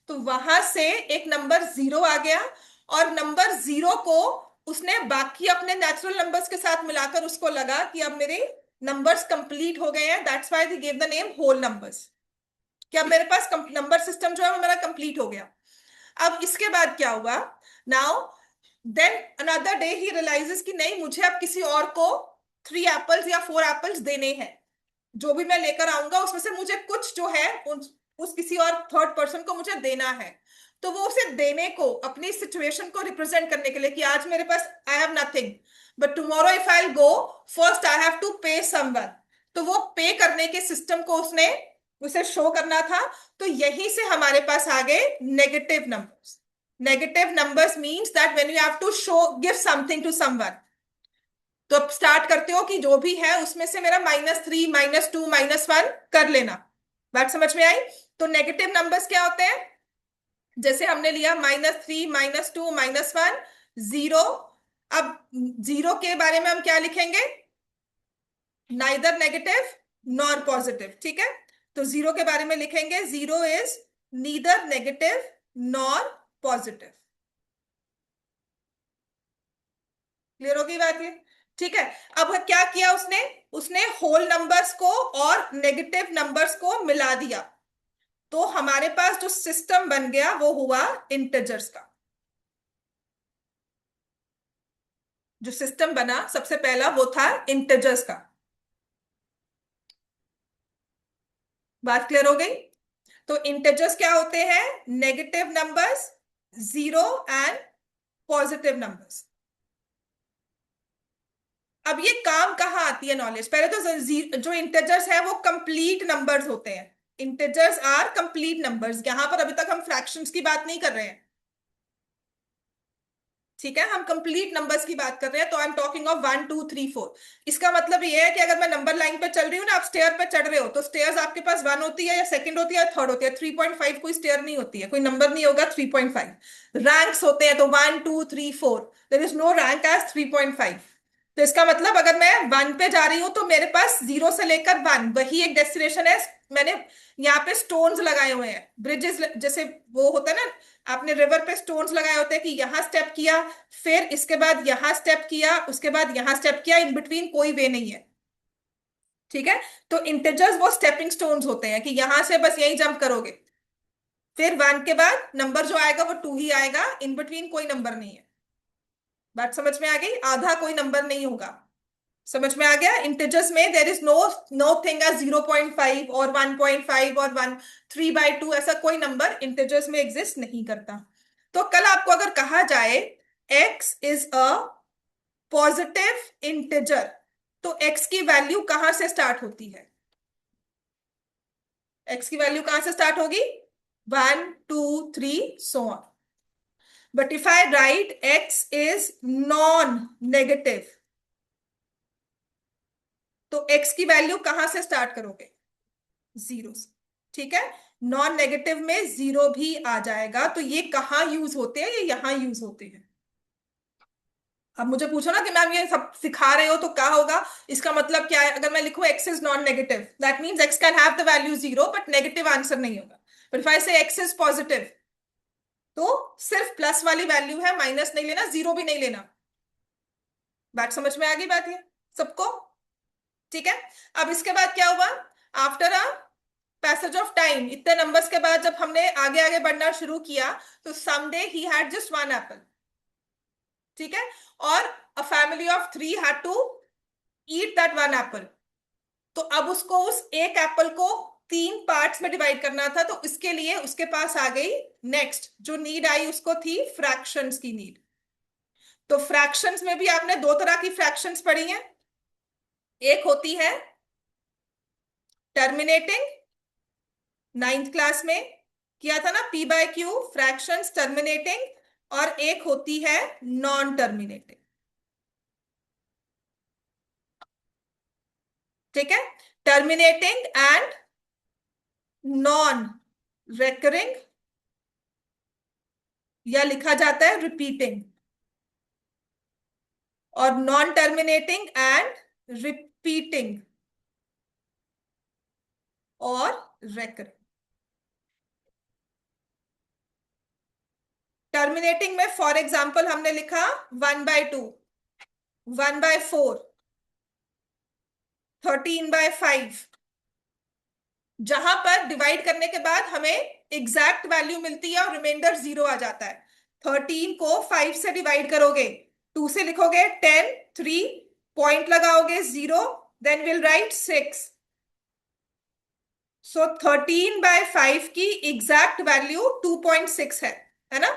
तो वहां से एक नंबर 0 आ गया, और नंबर 0 को उसने बाकी अपने नेचुरल नंबर्स के साथ मिलाकर उसको लगा कि अब मेरे नंबर्स कंप्लीट हो गए हैं, that's why they give the name whole numbers, कि अब मेरे पास नंबर सिस्टम जो है वो मेरा कंप्लीट हो गया। अब इसके बाद क्या हुआ, नाउ देन अनदर डे ही रियलाइजेस कि नहीं, मुझे अब किसी और को 3 एप्पल्स या 4 एप्पल्स देने हैं, जो भी मैं लेकर आऊंगा उसमें से मुझे कुछ जो है उस किसी और थर्ड पर्सन को मुझे देना है। तो वो उसे देने को, अपनी सिचुएशन को रिप्रेजेंट करने के लिए कि आज मेरे पास I have nothing, but tomorrow if I go first I have to pay someone, तो वो पे करने के सिस्टम को उसने उसे शो करना था। तो यहीं से हमारे पास आ गए negative numbers. Negative numbers means that when you have to show give something to someone, तो अब स्टार्ट करते हो कि जो भी है उसमें से मेरा -3 -2 -1 कर लेना। बात समझ में आई? तो नेगेटिव नंबर्स क्या होते हैं, जैसे हमने लिया -3 -2 -1 0। अब 0 के बारे में हम क्या लिखेंगे, नाइदर नेगेटिव नॉर पॉजिटिव, ठीक है। तो 0 के बारे में लिखेंगे 0 is neither negative nor positive. Clear होगी बात ये? ठीक है। अब क्या किया उसने, उसने होल नंबर्स को और नेगेटिव नंबर्स को मिला दिया, तो हमारे पास जो सिस्टम बन गया वो हुआ इंटीजर्स का। जो सिस्टम बना सबसे पहला वो था इंटीजर्स का। बात क्लियर हो गई? तो इंटीजर्स क्या होते हैं, negative numbers, 0 and positive numbers. अब ये काम कहाँ आती है नॉलेज, पहले तो जो इंटीजर्स है वो कंप्लीट नंबर्स होते हैं। इंटीजर्स आर कंप्लीट नंबर्स, यहां पर अभी तक हम फ्रैक्शंस की बात नहीं कर रहे हैं, ठीक है, हम कंप्लीट नंबर्स की बात कर रहे हैं। तो आई एम टॉकिंग ऑफ 1 2 3 4। इसका मतलब ये है कि अगर मैं नंबर लाइन पे चल रही हूँ ना, आप स्टेयर पे चढ़ रहे हो, तो स्टेयर्स आपके पास 1 होती है या सेकंड होती है या थर्ड होती है, 3.5 कोई स्टेयर नहीं होती है, कोई नंबर नहीं होगा 3.5। रैंक्स होते हैं, तो 1 2 3 4, there is no rank as 3.5। तो इसका मतलब अगर मैं 1 पे जा रही हूँ तो मेरे पास 0 से लेकर 1 वही एक डेस्टिनेशन है। मैंने यहाँ पे स्टोन्स लगाए हुए हैं, ब्रिजेस जैसे वो होता है ना, आपने रिवर पे स्टोन्स लगाए होते हैं कि यहाँ स्टेप किया, फिर इसके बाद यहाँ स्टेप किया, उसके बाद यहाँ स्टेप किया, इन बिटवीन कोई वे नहीं है, ठीक है। तो इंटीजर्स वो स्टेपिंग स्टोन्स होते हैं कि यहां से बस यही जंप करोगे, फिर 1 के बाद नंबर जो आएगा वो 2 ही आएगा, इन बिटवीन कोई नंबर नहीं है। बात समझ में आ गई? आधा कोई नंबर नहीं होगा। समझ में आ गया? इंटीजर्स में there is no no thing as 0.5 और 1.5 और 3/2, ऐसा कोई नंबर इंटीजर्स में एग्जिस्ट नहीं करता। तो कल आपको अगर कहा जाए x is a positive integer, तो x की वैल्यू कहां से स्टार्ट होती है, x की वैल्यू कहां से स्टार्ट होगी, 1 2 3 so on. But if I right x is non negative, तो x की वैल्यू कहां से स्टार्ट करोगे, 0 से, ठीक है। नॉन नेगेटिव में 0 भी आ जाएगा। तो ये कहाँ यूज होते हैं, ये यहां यूज होते हैं। अब मुझे पूछो ना कि मैम ये सब सिखा रहे हो तो क्या होगा, इसका मतलब क्या है, अगर मैं लिखूं x is non negative, that means x can have the value 0 but negative answer नहीं होगा। बट इफ आई से x इज पॉजिटिव, तो सिर्फ प्लस वाली वैल्यू है, माइनस नहीं लेना, 0 भी नहीं लेना। बात समझ में आ गई बात ये सबको? ठीक है। अब इसके बाद क्या हुआ, after a passage of time, इतने नंबर्स के बाद जब हमने आगे आगे बढ़ना शुरू किया, तो someday he had just 1 apple, ठीक है, और a family of 3 had to eat that 1 apple. तो अब उसको उस एक एप्पल को 3 पार्ट्स में डिवाइड करना था, तो इसके लिए उसके पास आ गई नेक्स्ट जो नीड आई, उसको थी फ्रैक्शंस की नीड। तो फ्रैक्शंस में भी आपने 2 तरह की फ्रैक्शंस पढ़ी हैं, एक होती है टर्मिनेटिंग, 9th क्लास में किया था ना, p/q फ्रैक्शंस टर्मिनेटिंग, और एक होती है नॉन टर्मिनेटिंग, ठीक है। टर्मिनेटिंग एंड नॉन रेकरिंग या लिखा जाता है रिपीटिंग, और नॉन टर्मिनेटिंग एंड रिपीटिंग और रेकरिंग। टर्मिनेटिंग में फॉर एग्जाम्पल हमने लिखा 1/2, 1/4, 13/5। जहां पर डिवाइड करने के बाद हमें एग्जैक्ट वैल्यू मिलती है और रिमाइंडर 0 आ जाता है। 13 को 5 से डिवाइड करोगे, 2 से लिखोगे 10, 3 पॉइंट लगाओगे 0, देन विल राइट 6। सो 13/5 की एग्जैक्ट वैल्यू 2.6 है ना।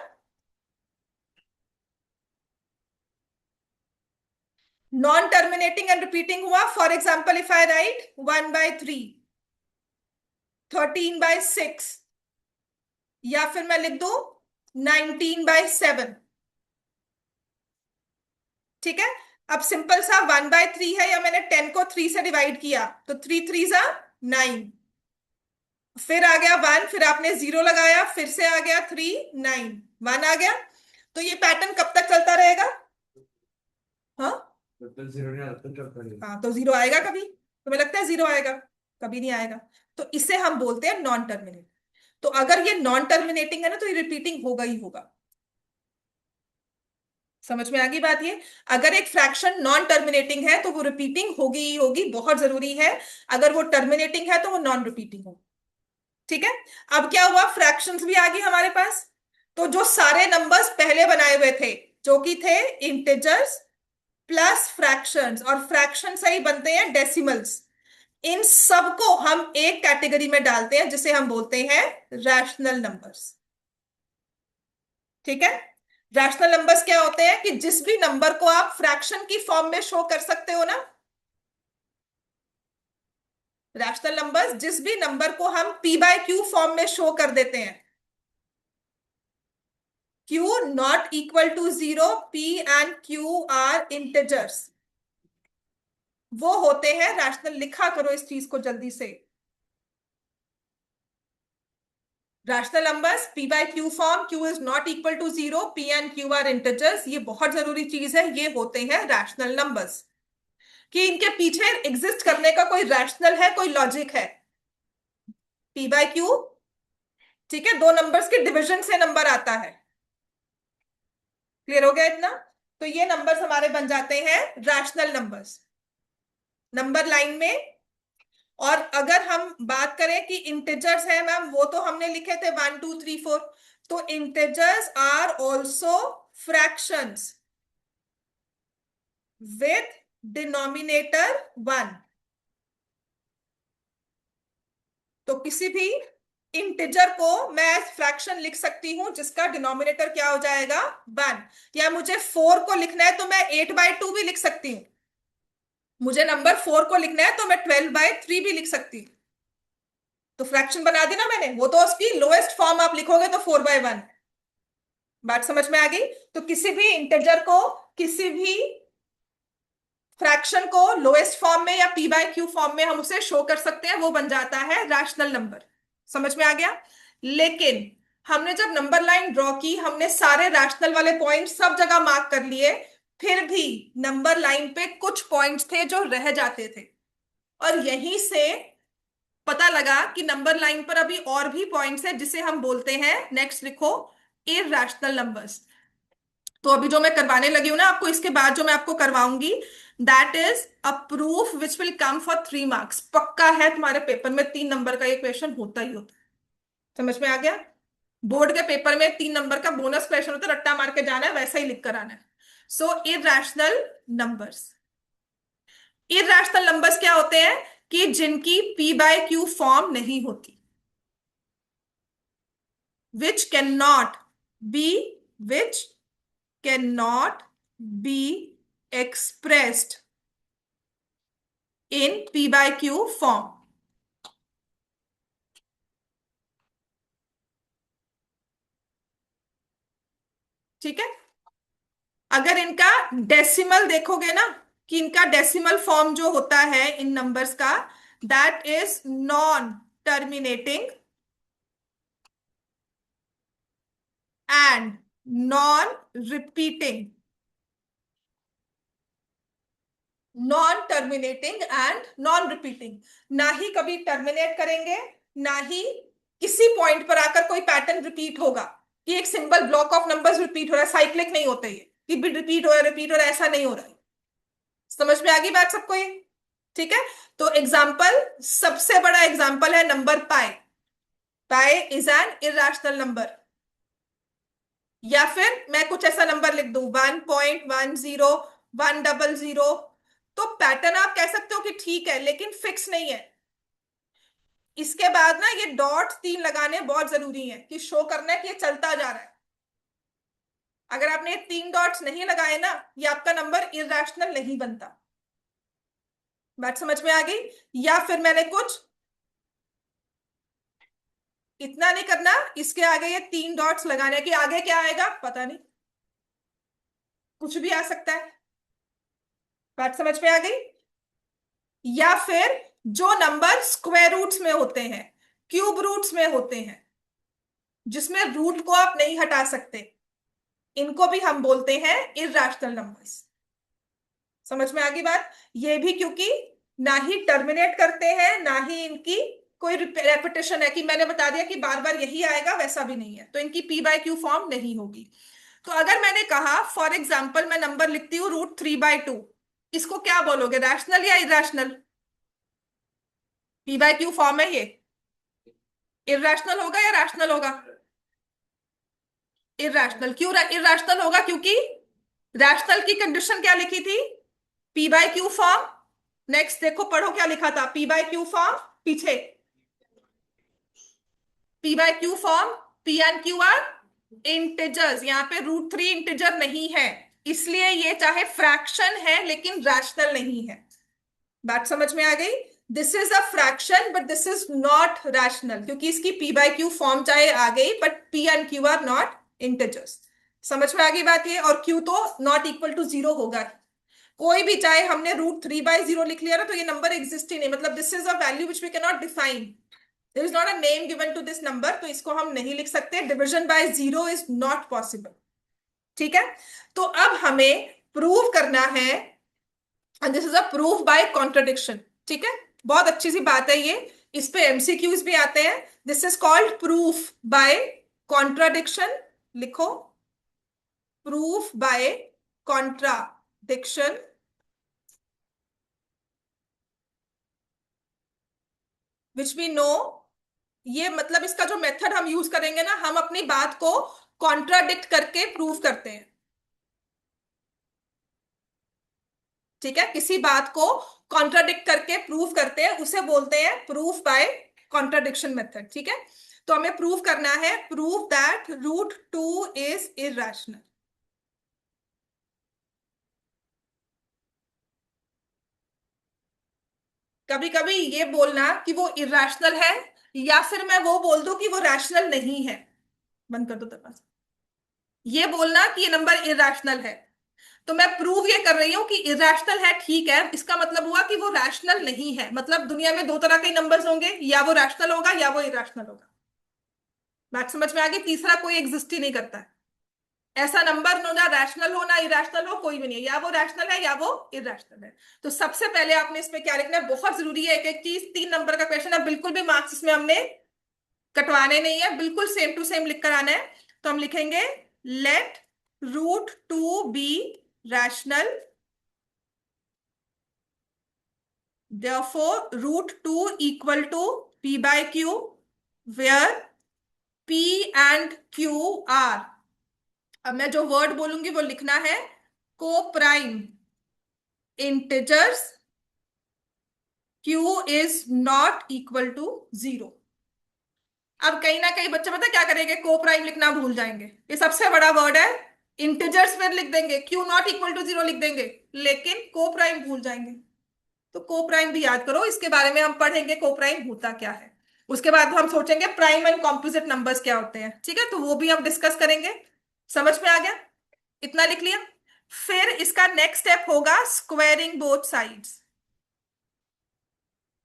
नॉन टर्मिनेटिंग एंड रिपीटिंग हुआ, for example if I right 1/3, 13/6, या फिर मैं लिख दू 19/7। ठीक है। अब सिंपल सा 1/3 है, या मैंने 10 को 3 से डिवाइड किया, तो 3 3 जा 9, फिर आ गया 1, फिर आपने 0 लगाया, फिर से आ गया 3, 9, 1 आ गया। तो ये पैटर्न कब तक चलता रहेगा? हाँ जब तक जीरो नहीं आता तब चलता रहेगा। हाँ, तो 0 आएगा कभी? तुम्हें लगता है 0 आएगा? कभी नहीं आएगा। तो इसे हम बोलते हैं नॉन टर्मिनेटिंग। तो अगर ये नॉन टर्मिनेटिंग है ना, तो ये रिपीटिंग होगा ही होगा। समझ में आ गई बात ये? अगर एक फ्रैक्शन नॉन टर्मिनेटिंग है तो वो रिपीटिंग होगी ही होगी, बहुत जरूरी है। अगर वो टर्मिनेटिंग है तो वो नॉन रिपीटिंग होगी। ठीक है। अब क्या हुआ, फ्रैक्शंस भी आ गई हमारे पास। तो जो सारे नंबर्स पहले बनाए हुए थे, जो कि थे इंटिजर्स प्लस फ्रैक्शंस, और फ्रैक्शन से ही बनते हैं डेसिमल्स, इन सबको हम एक कैटेगरी में डालते हैं जिसे हम बोलते हैं रैशनल नंबर्स। ठीक है। रैशनल नंबर्स क्या होते हैं कि जिस भी नंबर को आप फ्रैक्शन की फॉर्म में शो कर सकते हो ना, रैशनल नंबर्स जिस भी नंबर को हम p/q फॉर्म में शो कर देते हैं, q not equal to 0, p and q are integers, वो होते हैं रैशनल। लिखा करो इस चीज को जल्दी से। Rational numbers p/q form, q is not equal to 0, p and q are integers, ये बहुत जरूरी चीज है। ये होते हैं रैशनल नंबर्स। कि इनके पीछे एग्जिस्ट करने का कोई रैशनल है, कोई लॉजिक है। p/q, ठीक है, दो नंबर्स के डिवीजन से नंबर आता है। क्लियर हो गया इतना? तो ये नंबर्स हमारे बन जाते हैं रैशनल नंबर्स नंबर लाइन में। और अगर हम बात करें कि इंटिजर्स है मैम, वो तो हमने लिखे थे 1 2 3 4। तो integers are also fractions with denominator 1। तो किसी भी इंटिजर को मैं फ्रैक्शन लिख सकती हूं जिसका डिनोमिनेटर क्या हो जाएगा, 1। या मुझे 4 को लिखना है तो मैं 8/2 भी लिख सकती हूँ। मुझे नंबर 4 को लिखना है तो मैं 12/3 भी लिख सकती हूँ। तो फ्रैक्शन बना दी ना मैंने, वो तो उसकी लोएस्ट फॉर्म आप लिखोगे तो 4/1। बात समझ में आ गई? तो किसी भी इंटिजर को, किसी भी फ्रैक्शन को लोएस्ट फॉर्म में या p/q फॉर्म में हम उसे शो कर सकते हैं, वो बन जाता है रैशनल नंबर। समझ में आ गया? लेकिन हमने जब नंबर लाइन ड्रॉ की, हमने सारे रैशनल वाले पॉइंट सब जगह मार्क कर लिए, फिर भी नंबर लाइन पे कुछ पॉइंट्स थे जो रह जाते थे। और यहीं से पता लगा कि नंबर लाइन पर अभी और भी पॉइंट्स है जिसे हम बोलते हैं, नेक्स्ट लिखो, इरैशनल नंबर्स। तो अभी जो मैं करवाने लगी हूं ना आपको, इसके बाद जो मैं आपको करवाऊंगी, that is a proof which will come for 3 marks. पक्का है तुम्हारे पेपर में 3 नंबर का ये क्वेश्चन होता ही होता है। समझ में आ गया? बोर्ड के पेपर में 3 नंबर का बोनस क्वेश्चन होता है, रट्टा मार के जाना है, वैसा ही लिख कर आना है। सो इरैशनल नंबर्स, इरैशनल नंबर्स क्या होते हैं कि जिनकी p/q फॉर्म नहीं होती, which cannot be, which cannot be expressed in p/q form। ठीक है। अगर इनका डेसिमल देखोगे ना, कि इनका डेसिमल फॉर्म जो होता है इन नंबर्स का, that is non terminating and non repeating, non terminating and non repeating. ना ही कभी टर्मिनेट करेंगे, ना ही किसी पॉइंट पर आकर कोई पैटर्न रिपीट होगा कि एक symbol block of numbers repeat हो रहा है, साइक्लिक नहीं होता ये कि रिपीट हो रहा है रिपीट हो रहा है, ऐसा नहीं हो रहा है। समझ में आ गई बात सबको ये? ठीक है। तो एग्जाम्पल, सबसे बड़ा एग्जाम्पल है number pi. Pi is an irrational number. या फिर मैं कुछ ऐसा नंबर लिख दूं 1.10, 100। तो पैटर्न आप कह सकते हो कि ठीक है, लेकिन फिक्स नहीं है। इसके बाद ना ये डॉट 3 लगाने बहुत जरूरी है कि शो करना है कि ये चलता जा रहा है। अगर आपने 3 डॉट्स नहीं लगाए ना, ये आपका नंबर इरेशनल नहीं बनता। बात समझ में आ गई? या फिर मैंने कुछ इतना नहीं करना, इसके आगे ये 3 डॉट्स लगाने कि आगे क्या आएगा पता नहीं, कुछ भी आ सकता है। बात समझ में आ गई? या फिर जो नंबर स्क्वायर रूट्स में होते हैं, क्यूब रूट्स में होते हैं, जिसमें रूट को आप नहीं हटा सकते, इनको भी हम बोलते हैं इर्राशनल नंबर्स। समझ में आ गई बात? ये भी क्योंकि ना ही टर्मिनेट करते हैं, ना ही इनकी कोई रेपिटेशन है कि मैंने बता दिया कि बार बार यही आएगा, वैसा भी नहीं है, तो इनकी पी बाय क्यू फॉर्म नहीं होगी। तो अगर मैंने कहा फॉर एग्जाम्पल मैं नंबर लिखती हूँ √3/2, इसको क्या बोलोगे, रैशनल या irrational? P by q form है ये, इरेशनल होगा या रैशनल होगा? इरेशनल। क्यों इरेशनल होगा? क्योंकि रैशनल की कंडीशन क्या लिखी थी, p by q form. Next देखो, पढ़ो क्या लिखा था पी बाय क्यू फॉर्म पीछे। P by q form, p and q are integers. यहाँ पे √3 इंटिजर नहीं है, इसलिए ये चाहे फ्रैक्शन है लेकिन रैशनल नहीं है। बात समझ में आ गई? This is a fraction but this is not rational, क्योंकि इसकी पी बाय क्यू फॉर्म चाहे आ गई but P and q are not integers. समझ में आ गई बात ये? और क्यू तो नॉट इक्वल टू 0 होगा ही। कोई भी, चाहे हमने √3/0 लिख लिया ना, तो ये नंबर एग्जिस्ट ही नहीं, मतलब this is a value which we can not define. There is not a name given to this number, तो इसको हम नहीं लिख सकते। Division by 0 is not possible. ठीक है। तो अब हमें प्रूव करना है, and this is a proof by contradiction. ठीक है, बहुत अच्छी सी बात है ये, इस पे एमसीक्यूज भी आते हैं। This is called proof by contradiction. लिखो, proof by contradiction. Which we know, ये मतलब इसका जो मेथड हम यूज करेंगे ना, हम अपनी बात को कॉन्ट्राडिक्ट करके प्रूव करते हैं। ठीक है, किसी बात को कॉन्ट्राडिक्ट करके प्रूव करते हैं, उसे बोलते हैं प्रूफ बाय कॉन्ट्राडिक्शन मेथड। ठीक है, तो हमें प्रूव करना है, प्रूव दैट √2 इज इरेशनल। कभी कभी ये बोलना कि वो इरेशनल है, या फिर मैं वो बोल दूं कि वो रैशनल नहीं है, बंद कर दो दरवाजा, ये बोलना कि ये नंबर इरेशनल है, तो मैं प्रूव ये कर रही हूं कि इरेशनल है। ठीक है, इसका मतलब हुआ कि वो रैशनल नहीं है, मतलब दुनिया में दो तरह के नंबर्स होंगे, या वो रैशनल होगा या वो इरेशनल होगा। बात समझ में आ गई? तीसरा कोई एग्जिस्ट ही नहीं करता है। ऐसा नंबर नो, ना रैशनल हो ना इरेशनल हो, कोई भी नहीं है, या वो रैशनल है या वो इरेशनल है। तो सबसे पहले आपने इसमें क्या लिखना है, बहुत जरूरी है, एक एक चीज, 3 नंबर का क्वेश्चन है, बिल्कुल भी मार्क्स इसमें हमने कटवाने नहीं है, बिल्कुल सेम टू सेम लिख कर आना है। तो हम लिखेंगे let √2 be rational, therefore √2 equal to p by q, where p and q are, अब मैं जो वर्ड बोलूंगी वो लिखना है, coprime integers, q is not equal to 0। अब कहीं ना कहीं बच्चे पता क्या करेंगे, को प्राइम लिखना भूल जाएंगे, ये सबसे बड़ा वर्ड है। इंटिजर्स में लिख देंगे, q नॉट इक्वल टू 0 लिख देंगे, लेकिन को प्राइम भूल जाएंगे। तो को प्राइम भी याद करो, इसके बारे में हम पढ़ेंगे को प्राइम होता क्या है। उसके बाद हम सोचेंगे प्राइम एंड कॉम्पोजिट नंबर्स क्या होते हैं। ठीक है, तो वो भी हम डिस्कस करेंगे। समझ में आ गया? इतना लिख लिया। फिर इसका नेक्स्ट स्टेप होगा स्क्वेयरिंग बोथ साइड्स,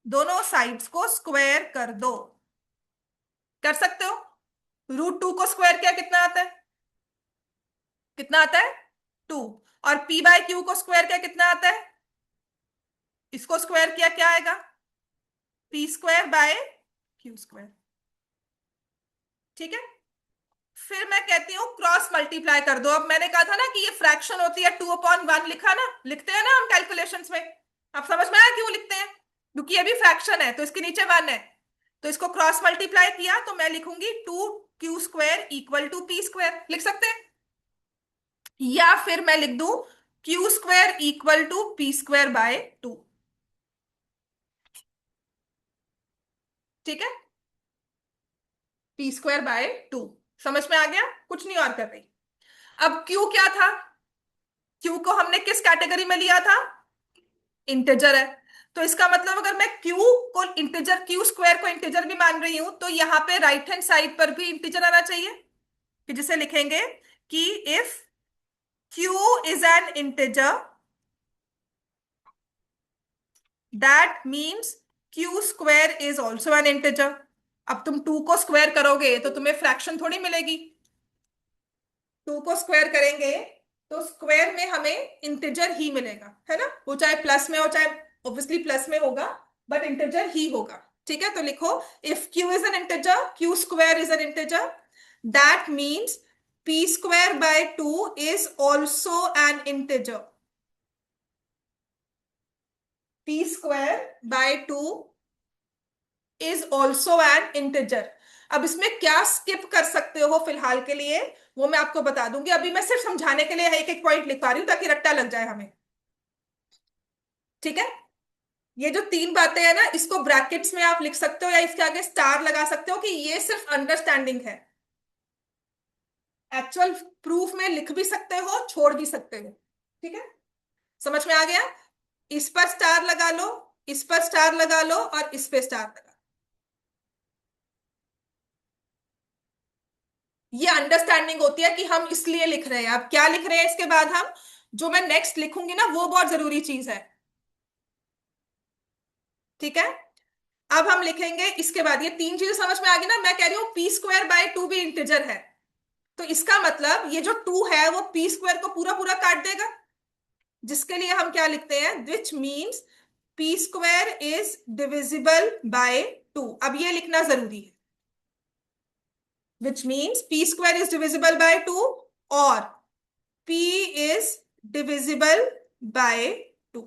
दोनों साइड्स को स्क्वायर कर दो। कर सकते हो? √2 को स्क्वायर किया कितना आता है? कितना आता है 2। और p बाय क्यू को स्क्वायर किया कितना आता है, इसको स्क्वायर किया क्या आएगा, p square bye Q square. ठीक है, फिर मैं कहती हूँ क्रॉस मल्टीप्लाई कर दो। अब मैंने कहा था ना कि ये फ्रैक्शन होती है, 2/1 लिखा ना, लिखते हैं ना हम कैलकुलेशंस में। अब समझ में आया क्यों लिखते हैं, क्योंकि ये भी फ्रैक्शन है तो इसके नीचे 1 है, तो इसको क्रॉस मल्टीप्लाई किया तो मैं लिखूंगी 2q² equal to p square, लिख सकते हैं। या फिर मैं लिख दूं q² equal to p square by 2। ठीक है, p² बाय 2। समझ में आ गया, कुछ नहीं और कर रही। अब q क्या था, q को हमने किस कैटेगरी में लिया था, इंटीजर है। तो इसका मतलब अगर मैं q को इंटीजर, q² को इंटीजर भी मान रही हूं, तो यहां पे राइट हैंड साइड पर भी इंटीजर आना चाहिए, कि जिसे लिखेंगे कि if q is an integer that means q² is also an integer. अब तुम 2 को स्क्वायर करोगे तो तुम्हें फ्रैक्शन थोड़ी मिलेगी, 2 को स्क्वायर करेंगे तो स्क्वायर में हमें इंटीजर ही मिलेगा, है ना, वो चाहे प्लस में हो चाहे ऑब्वियसली प्लस में होगा, बट इंटीजर ही होगा। ठीक है, तो लिखो if q is an integer, q² is an integer, that means p² by 2 is also an integer. p² by 2 is also an integer. अब इसमें क्या स्किप कर सकते हो फिलहाल के लिए वो मैं आपको बता दूंगी, अभी मैं सिर्फ समझाने के लिए एक एक पॉइंट लिख पा रही हूं ताकि रट्टा लग जाए हमें। ठीक है, ये जो 3 बातें हैं ना, इसको ब्रैकेट्स में आप लिख सकते हो या इसके आगे स्टार लगा सकते हो कि ये सिर्फ अंडरस्टैंडिंग है, एक्चुअल प्रूफ में लिख भी सकते हो छोड़ भी सकते हो। ठीक है, समझ में आ गया, इस पर स्टार लगा लो, इस पर स्टार लगा लो और इस पे स्टार लगा। ये अंडरस्टैंडिंग होती है कि हम इसलिए लिख रहे हैं। अब क्या लिख रहे हैं इसके बाद हम, जो मैं नेक्स्ट लिखूंगी ना वो बहुत जरूरी चीज है। ठीक है, अब हम लिखेंगे इसके बाद, ये 3 चीजें समझ में आ गई ना, मैं कह रही हूं p² बाय 2 भी इंटीजर है, तो इसका मतलब ये जो 2 है वो p² को पूरा पूरा काट देगा, जिसके लिए हम क्या लिखते हैं, which means p² is divisible by 2। अब ये लिखना जरूरी है, which means p² is divisible by 2 और p इज डिविजिबल बाय 2।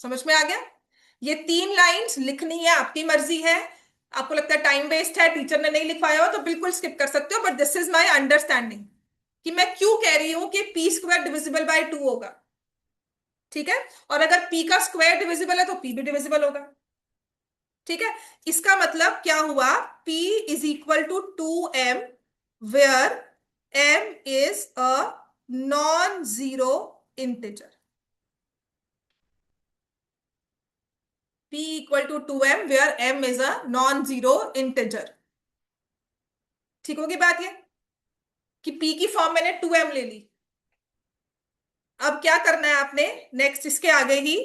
समझ में आ गया, ये 3 लाइंस लिखनी है, आपकी मर्जी है, आपको लगता है टाइम वेस्ट है, टीचर ने नहीं लिखवाया हो तो बिल्कुल स्किप कर सकते हो, but this is my understanding कि मैं क्यों कह रही हूं कि p² डिविजिबल बाय 2 होगा। ठीक है, और अगर p का स्क्वायर डिविजिबल है तो p भी डिविजिबल होगा। ठीक है, इसका मतलब क्या हुआ, p is equal to 2m where m is a non zero integer. p equal to 2m where m is a non zero integer. ठीक होगी बात ये, कि p की फॉर्म मैंने 2m ले ली। अब क्या करना है आपने, नेक्स्ट इसके आगे ही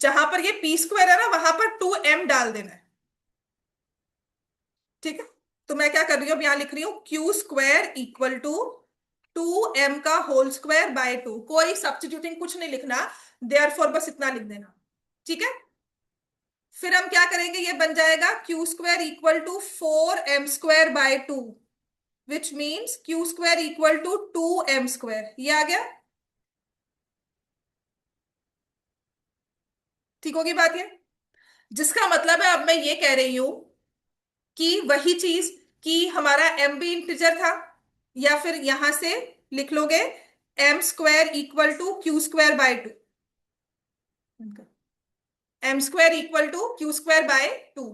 जहां पर ये p² है ना वहां पर 2m डाल देना है। ठीक है, तो मैं क्या कर रही हूँ, अब यहां लिख रही हूँ q² इक्वल टू 2m का होल स्क्वायर बाय 2, कोई सब्स्टिट्यूटिंग कुछ नहीं लिखना, देयरफॉर बस इतना लिख देना। ठीक है, फिर हम क्या करेंगे, ये बन जाएगा q² equal to 4m² by 2, which means q² equal to 2m²। ये आ गया, ठीक होगी बात ये, जिसका मतलब है अब मैं ये कह रही हूं कि वही चीज कि हमारा m भी इंटीजर था, या फिर यहां से लिख लोगे m² equal to q²/2, m² equal to q²/2,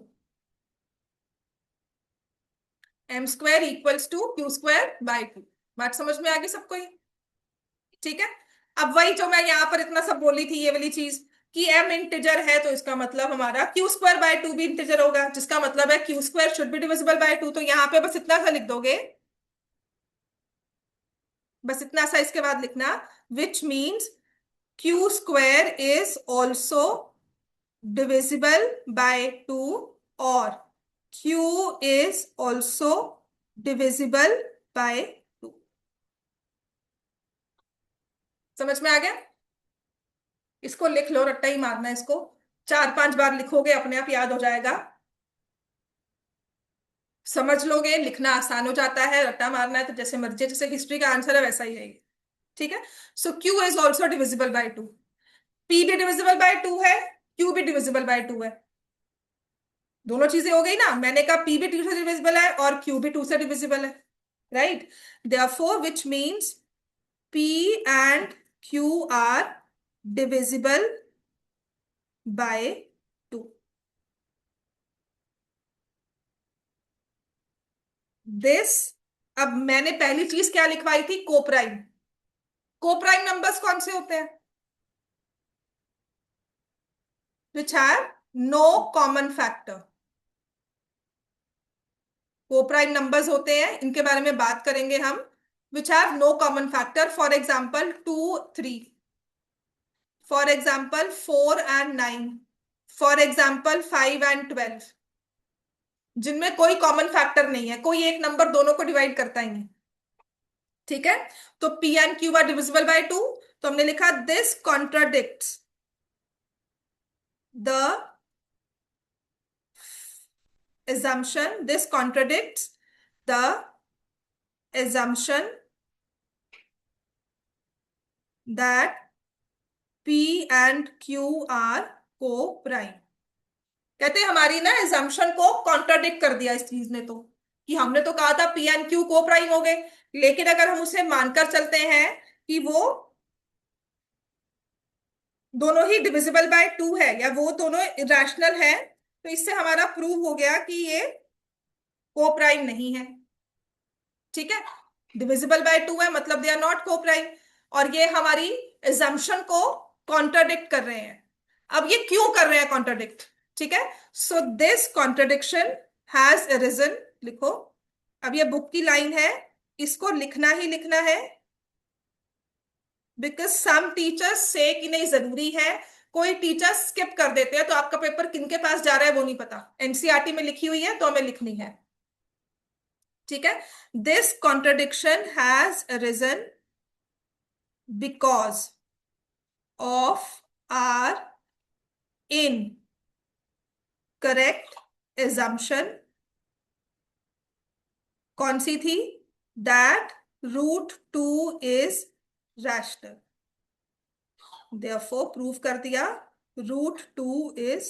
m² equals to q²/2। बात समझ में आ गई सबको ये, ठीक है। अब वही जो मैं यहाँ पर इतना सब बोली थी, ये वाली चीज कि m इंटीजर है तो इसका मतलब हमारा q²/2 भी इंटीजर होगा, जिसका मतलब है q² should be divisible by 2। तो यहाँ पे बस इतना सा लिख दोगे, बस इतना सा इसके बाद लिखना, विच means q² is also divisible by 2 और q is also divisible by 2। समझ में आ गया? इसको लिख लो, रट्टा ही मारना है इसको, 4-5 बार लिखोगे अपने आप याद हो जाएगा, समझ लोगे, लिखना आसान हो जाता है, रट्टा मारना है तो जैसे मर्जी, जैसे हिस्ट्री का आंसर है वैसा ही है ये। ठीक है, so Q is also divisible by 2, P भी डिविजिबल बाय 2 है, क्यू भी डिविजिबल बाय 2 है। दोनों चीजें हो गई ना, मैंने कहा पी भी 2 से डिविजिबल है और क्यू भी 2 से डिविजिबल है, right? Therefore which means P and Q are divisible by 2. This, अब मैंने पहली चीज क्या लिखवाई थी? कोप्राइम। कोप्राइम नंबर्स कौन से होते हैं? Which have no common factor। Coprime numbers होते हैं, इनके बारे में बात करेंगे हम। Which have no common factor, for example 2, 3, for example 4 and 9, for example 5 and 12, जिनमें कोई कॉमन फैक्टर नहीं है, कोई एक नंबर दोनों को डिवाइड करता ही नहीं। ठीक है, तो P and Q are divisible by 2, तो हमने लिखा this contradicts the assumption, this contradicts the assumption that P and Q are co-prime। कहते हैं हमारी ना assumption को कॉन्ट्राडिक्ट कर दिया इस चीज ने, तो कि हमने तो कहा था P एंड Q को प्राइम हो गए, लेकिन अगर हम उसे मानकर चलते हैं कि वो दोनों ही डिविजिबल बाय 2 है या वो दोनों इरेशनल है, तो इससे हमारा प्रूव हो गया कि ये को प्राइम नहीं है। ठीक है, डिविजिबल बाय 2 है मतलब दे आर नॉट को प्राइम, और ये हमारी एजम्पशन को कॉन्ट्राडिक्ट कर रहे हैं। अब ये क्यों कर रहे हैं कॉन्ट्राडिक्ट? ठीक है, so this contradiction has arisen, लिखो, अब ये बुक की लाइन है, इसको लिखना ही लिखना है, बिकॉज सम टीचर्स से कि नहीं जरूरी है, कोई टीचर स्किप कर देते हैं, तो आपका पेपर किनके पास जा रहा है वो नहीं पता, एनसीईआरटी में लिखी हुई है तो हमें लिखनी है। ठीक है, this contradiction has arisen because of our incorrect assumption, कौन सी थी? That √2 is rational. therefore prove कर दिया √2 इज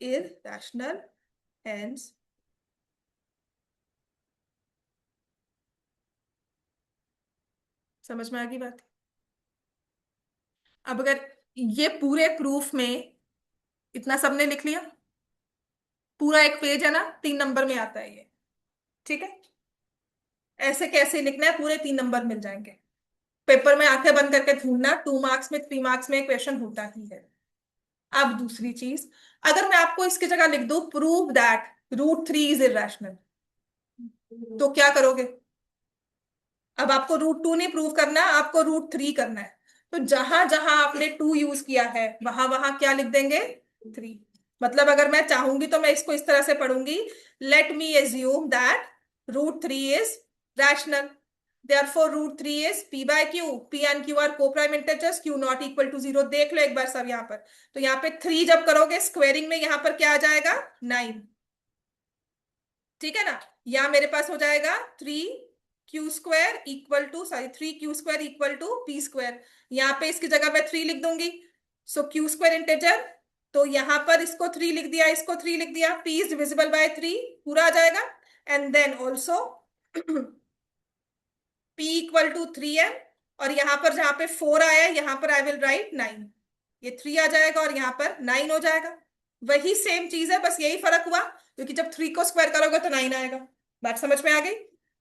irrational, hence समझ में आ गई बात? अब अगर ये पूरे प्रूफ में इतना सबने लिख लिया, पूरा एक पेज है ना, 3 नंबर में आता है ये। ठीक है, ऐसे कैसे लिखना है, पूरे 3 नंबर मिल जाएंगे। पेपर में आंखें बंद करके ढूंढना, 2 मार्क्स में 3 मार्क्स में क्वेश्चन होता ही है। अब दूसरी चीज, अगर मैं आपको इसकी जगह लिख दूं प्रूव दैट √3 इज इरेशनल, तो क्या करोगे? अब आपको √2 नहीं प्रूव करना, आपको √3 करना है, तो जहां जहां आपने 2 यूज किया है वहां वहां क्या लिख देंगे? 3। मतलब अगर मैं चाहूंगी तो मैं इसको इस तरह से पढ़ूंगी, let me assume that √3 is rational, therefore √3 is p by q, p and q are co-prime integers, q not equal to 0। देख लो एक बार सब यहाँ पर, तो यहाँ पे 3 जब करोगे स्क्वेयरिंग में यहाँ पर क्या आ जाएगा? 9। ठीक है ना, या मेरे पास हो जाएगा 3q² equal to, sorry 3q² equal to p²। यहाँ पे इसकी जगह मैं 3 लिख दूंगी, सो q² इंटेजर, तो यहाँ पर इसको 3 लिख दिया, इसको 3 लिख दिया, p इज डिविजिबल बाय 3 पूरा आ जाएगा, and then also p equal to 3m, और यहाँ पर जहां पे 4 आया यहाँ पर आई विल राइट 9, ये 3 आ जाएगा और यहाँ पर 9 हो जाएगा। वही सेम चीज है, बस यही फर्क हुआ क्योंकि जब 3 को स्क्वायर करोगे तो 9 आएगा। बात समझ में आ गई?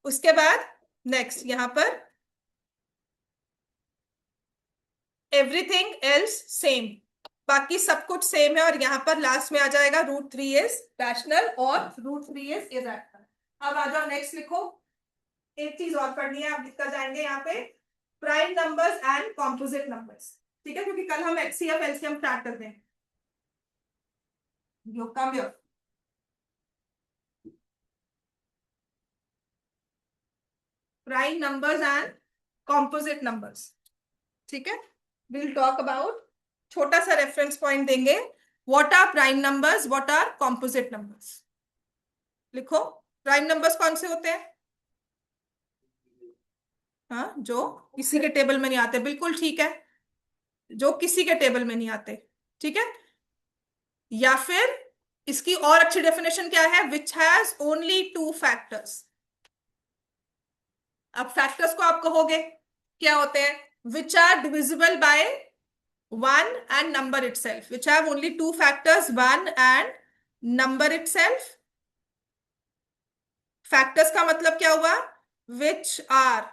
उसके बाद नेक्स्ट यहाँ पर एवरीथिंग एल्स सेम, बाकी सब कुछ सेम है, और यहाँ पर लास्ट में आ जाएगा √3 इज रैशनल और √3 इज इरैशनल। अब आ जाओ नेक्स्ट लिखो, एक चीज और पढ़नी है, आप लिखकर जाएंगे यहाँ पे prime numbers and composite numbers. ठीक है, क्योंकि कल हम एचसीएफ एलसीएम स्टार्ट करते हैं। Prime numbers and composite numbers. ठीक है, विल टॉक अबाउट, छोटा सा रेफरेंस पॉइंट देंगे, what are prime numbers, what are composite numbers. लिखो, प्राइम नंबर्स कौन से होते हैं? हाँ, जो किसी के टेबल में नहीं आते, बिल्कुल ठीक है, जो किसी के टेबल में नहीं आते। ठीक है, या फिर इसकी और अच्छी डेफिनेशन क्या है, which has only two factors. अब फैक्टर्स को आप कहोगे क्या होते हैं, which are divisible by one and number itself, which have only two factors, one and number itself. Factors का मतलब क्या हुआ, which are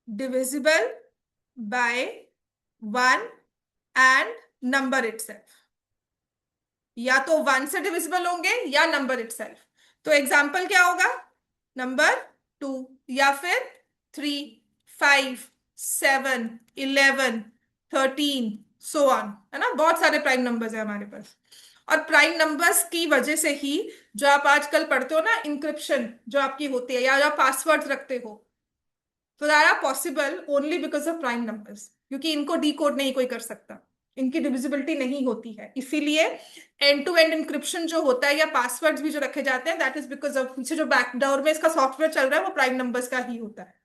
divisible by one and number itself, या तो वन से डिविजिबल होंगे या नंबर इटसेल्फ। तो एग्जाम्पल क्या होगा, नंबर 2, या फिर 3, 5, 7, 11, 13, सो ऑन, है ना, बहुत सारे प्राइम नंबर्स है हमारे पास। और प्राइम नंबर्स की वजह से ही जो आप आजकल पढ़ते हो ना, इंक्रिप्शन जो आपकी होती है, या जो आप पासवर्ड्स रखते हो, तो that are possible only because of prime numbers, क्योंकि इनको डीकोड नहीं कोई कर सकता, इनकी डिविजिबिलिटी नहीं होती है। इसीलिए एंड टू एंड इंक्रिप्शन जो होता है, या पासवर्ड्स भी जो रखे जाते हैं, दैट इज बिकॉज ऑफ पीछे जो बैकडोर में इसका सॉफ्टवेयर चल रहा है वो प्राइम नंबर्स का ही होता है।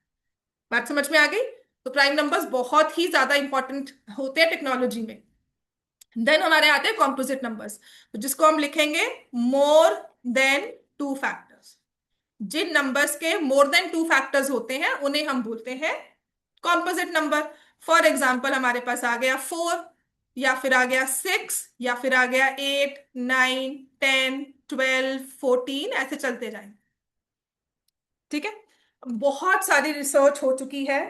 बात समझ में आ गई? तो प्राइम नंबर्स बहुत ही ज्यादा इंपॉर्टेंट होते हैं टेक्नोलॉजी में। देन हमारे आते हैं कॉम्पोजिट नंबर्स, तो जिसको हम लिखेंगे मोर देन टू फैक्टर्स। जिन नंबर्स के मोर देन टू फैक्टर्स होते हैं उन्हें हम बोलते हैं कॉम्पोजिट नंबर। फॉर एग्जाम्पल हमारे पास आ गया 4, या फिर आ गया 6, या फिर आ गया 8, 9, 10, 12, 14, ऐसे चलते जाएंगे। ठीक है, बहुत सारी रिसर्च हो चुकी है,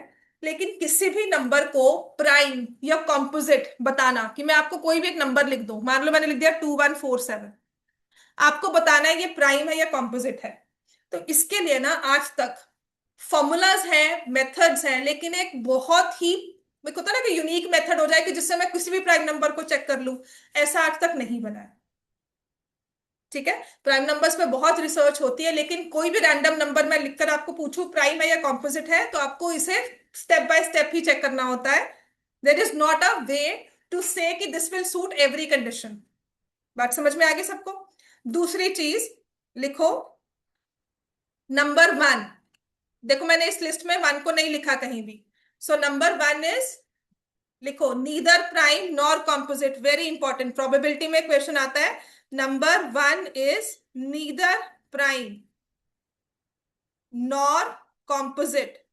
लेकिन किसी भी नंबर को प्राइम या कॉम्पोजिट बताना, कि मैं आपको कोई भी एक नंबर लिख दूं, मान लो मैंने लिख दिया 2147, आपको बताना है ये प्राइम है या कॉम्पोजिट है। तो इसके लिए ना आज तक फॉर्मूलाज हैं, मेथड्स हैं, लेकिन एक बहुत ही, मेरे को होता है ना कि यूनिक मेथड हो जाए कि जिससे मैं किसी भी प्राइम नंबर को चेक कर लूं, ऐसा आज तक नहीं बना है। ठीक है, प्राइम नंबर्स पे बहुत रिसर्च होती है, लेकिन कोई भी रैंडम नंबर मैं लिखकर आपको पूछूं प्राइम है या कॉम्पोजिट है, तो आपको इसे स्टेप बाय स्टेप ही चेक करना होता है। There is not a way to say कि this will suit every condition. बात समझ में आ गई सबको? दूसरी चीज लिखो, नंबर 1, देखो मैंने इस लिस्ट में 1 को नहीं लिखा कहीं भी, सो नंबर 1 इज, लिखो, neither prime nor composite. Very important, probability में क्वेश्चन आता है, number 1 is neither prime nor composite.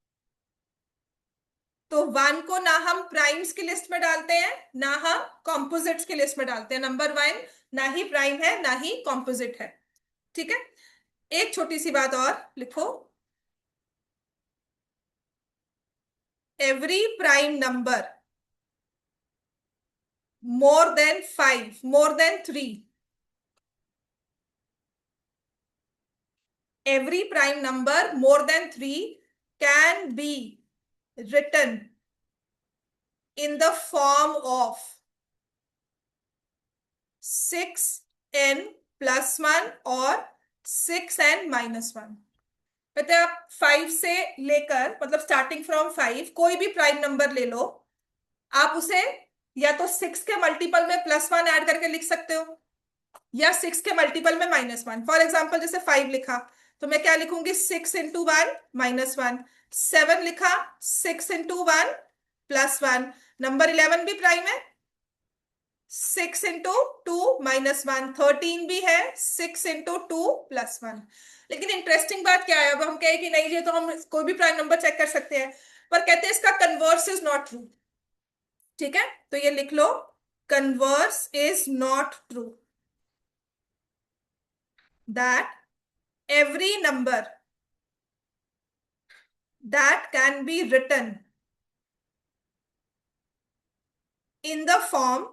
तो 1 को ना हम प्राइम्स की लिस्ट में डालते हैं, ना हम कॉम्पोजिट्स की लिस्ट में डालते हैं। नंबर 1 ना ही प्राइम है ना ही कॉम्पोजिट है। ठीक है, एक छोटी सी बात और लिखो, every prime number more than 5, more than 3, every prime number more than 3 can be written in the form of 6n plus 1 और 6n minus 1। कहते हैं आप 5 से लेकर, मतलब स्टार्टिंग फ्रॉम 5, कोई भी प्राइम नंबर ले लो, आप उसे या तो 6 के मल्टीपल में +1 ऐड करके लिख सकते हो, या 6 के मल्टीपल में -1। फॉर एग्जाम्पल जैसे 5 लिखा, तो मैं क्या लिखूंगी, 6 इंटू 1 -1। 7 लिखा, 6 इंटू 1 +1। नंबर 11 भी प्राइम है, 6 इंटू 2 -1। 13 भी है, 6 इंटू 2 +1। लेकिन इंटरेस्टिंग बात क्या है, अब हम कहें कि नहीं ये तो हम कोई भी प्राइम नंबर चेक कर सकते हैं, पर कहते हैं इसका कन्वर्स इज नॉट ट्रू। ठीक है, तो ये लिख लो, converse is not true, that every number that can be written in the form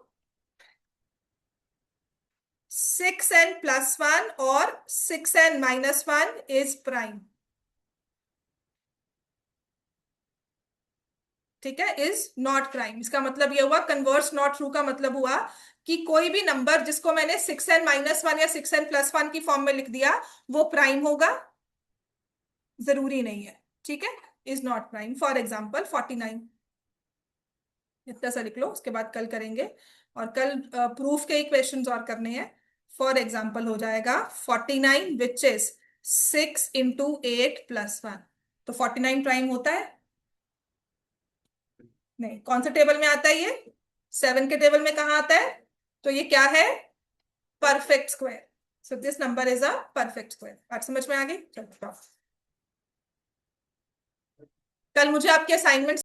6n plus 1 or 6n minus 1 is prime। ठीक है, इज नॉट प्राइम, इसका मतलब ये हुआ, कन्वर्स नॉट ट्रू का मतलब हुआ कि कोई भी नंबर जिसको मैंने 6n minus 1 या 6n plus 1 की फॉर्म में लिख दिया वो प्राइम होगा, जरूरी नहीं है। ठीक है, is not prime. For example 49, इतना सा लिख लो, उसके बाद कल करेंगे। और कल प्रूफ के क्वेश्चंस और करने हैं। फॉर एग्जाम्पल हो जाएगा 49 विच इज 6 इंटू 8 प्लस 1। तो 49 प्राइम होता है? नहीं। कौन से टेबल में आता है ये? 7 के टेबल में कहाँ आता है? तो ये क्या है? Perfect square. So this number is a perfect square. बात समझ में आ गई? चलो कल मुझे आपके असाइनमेंट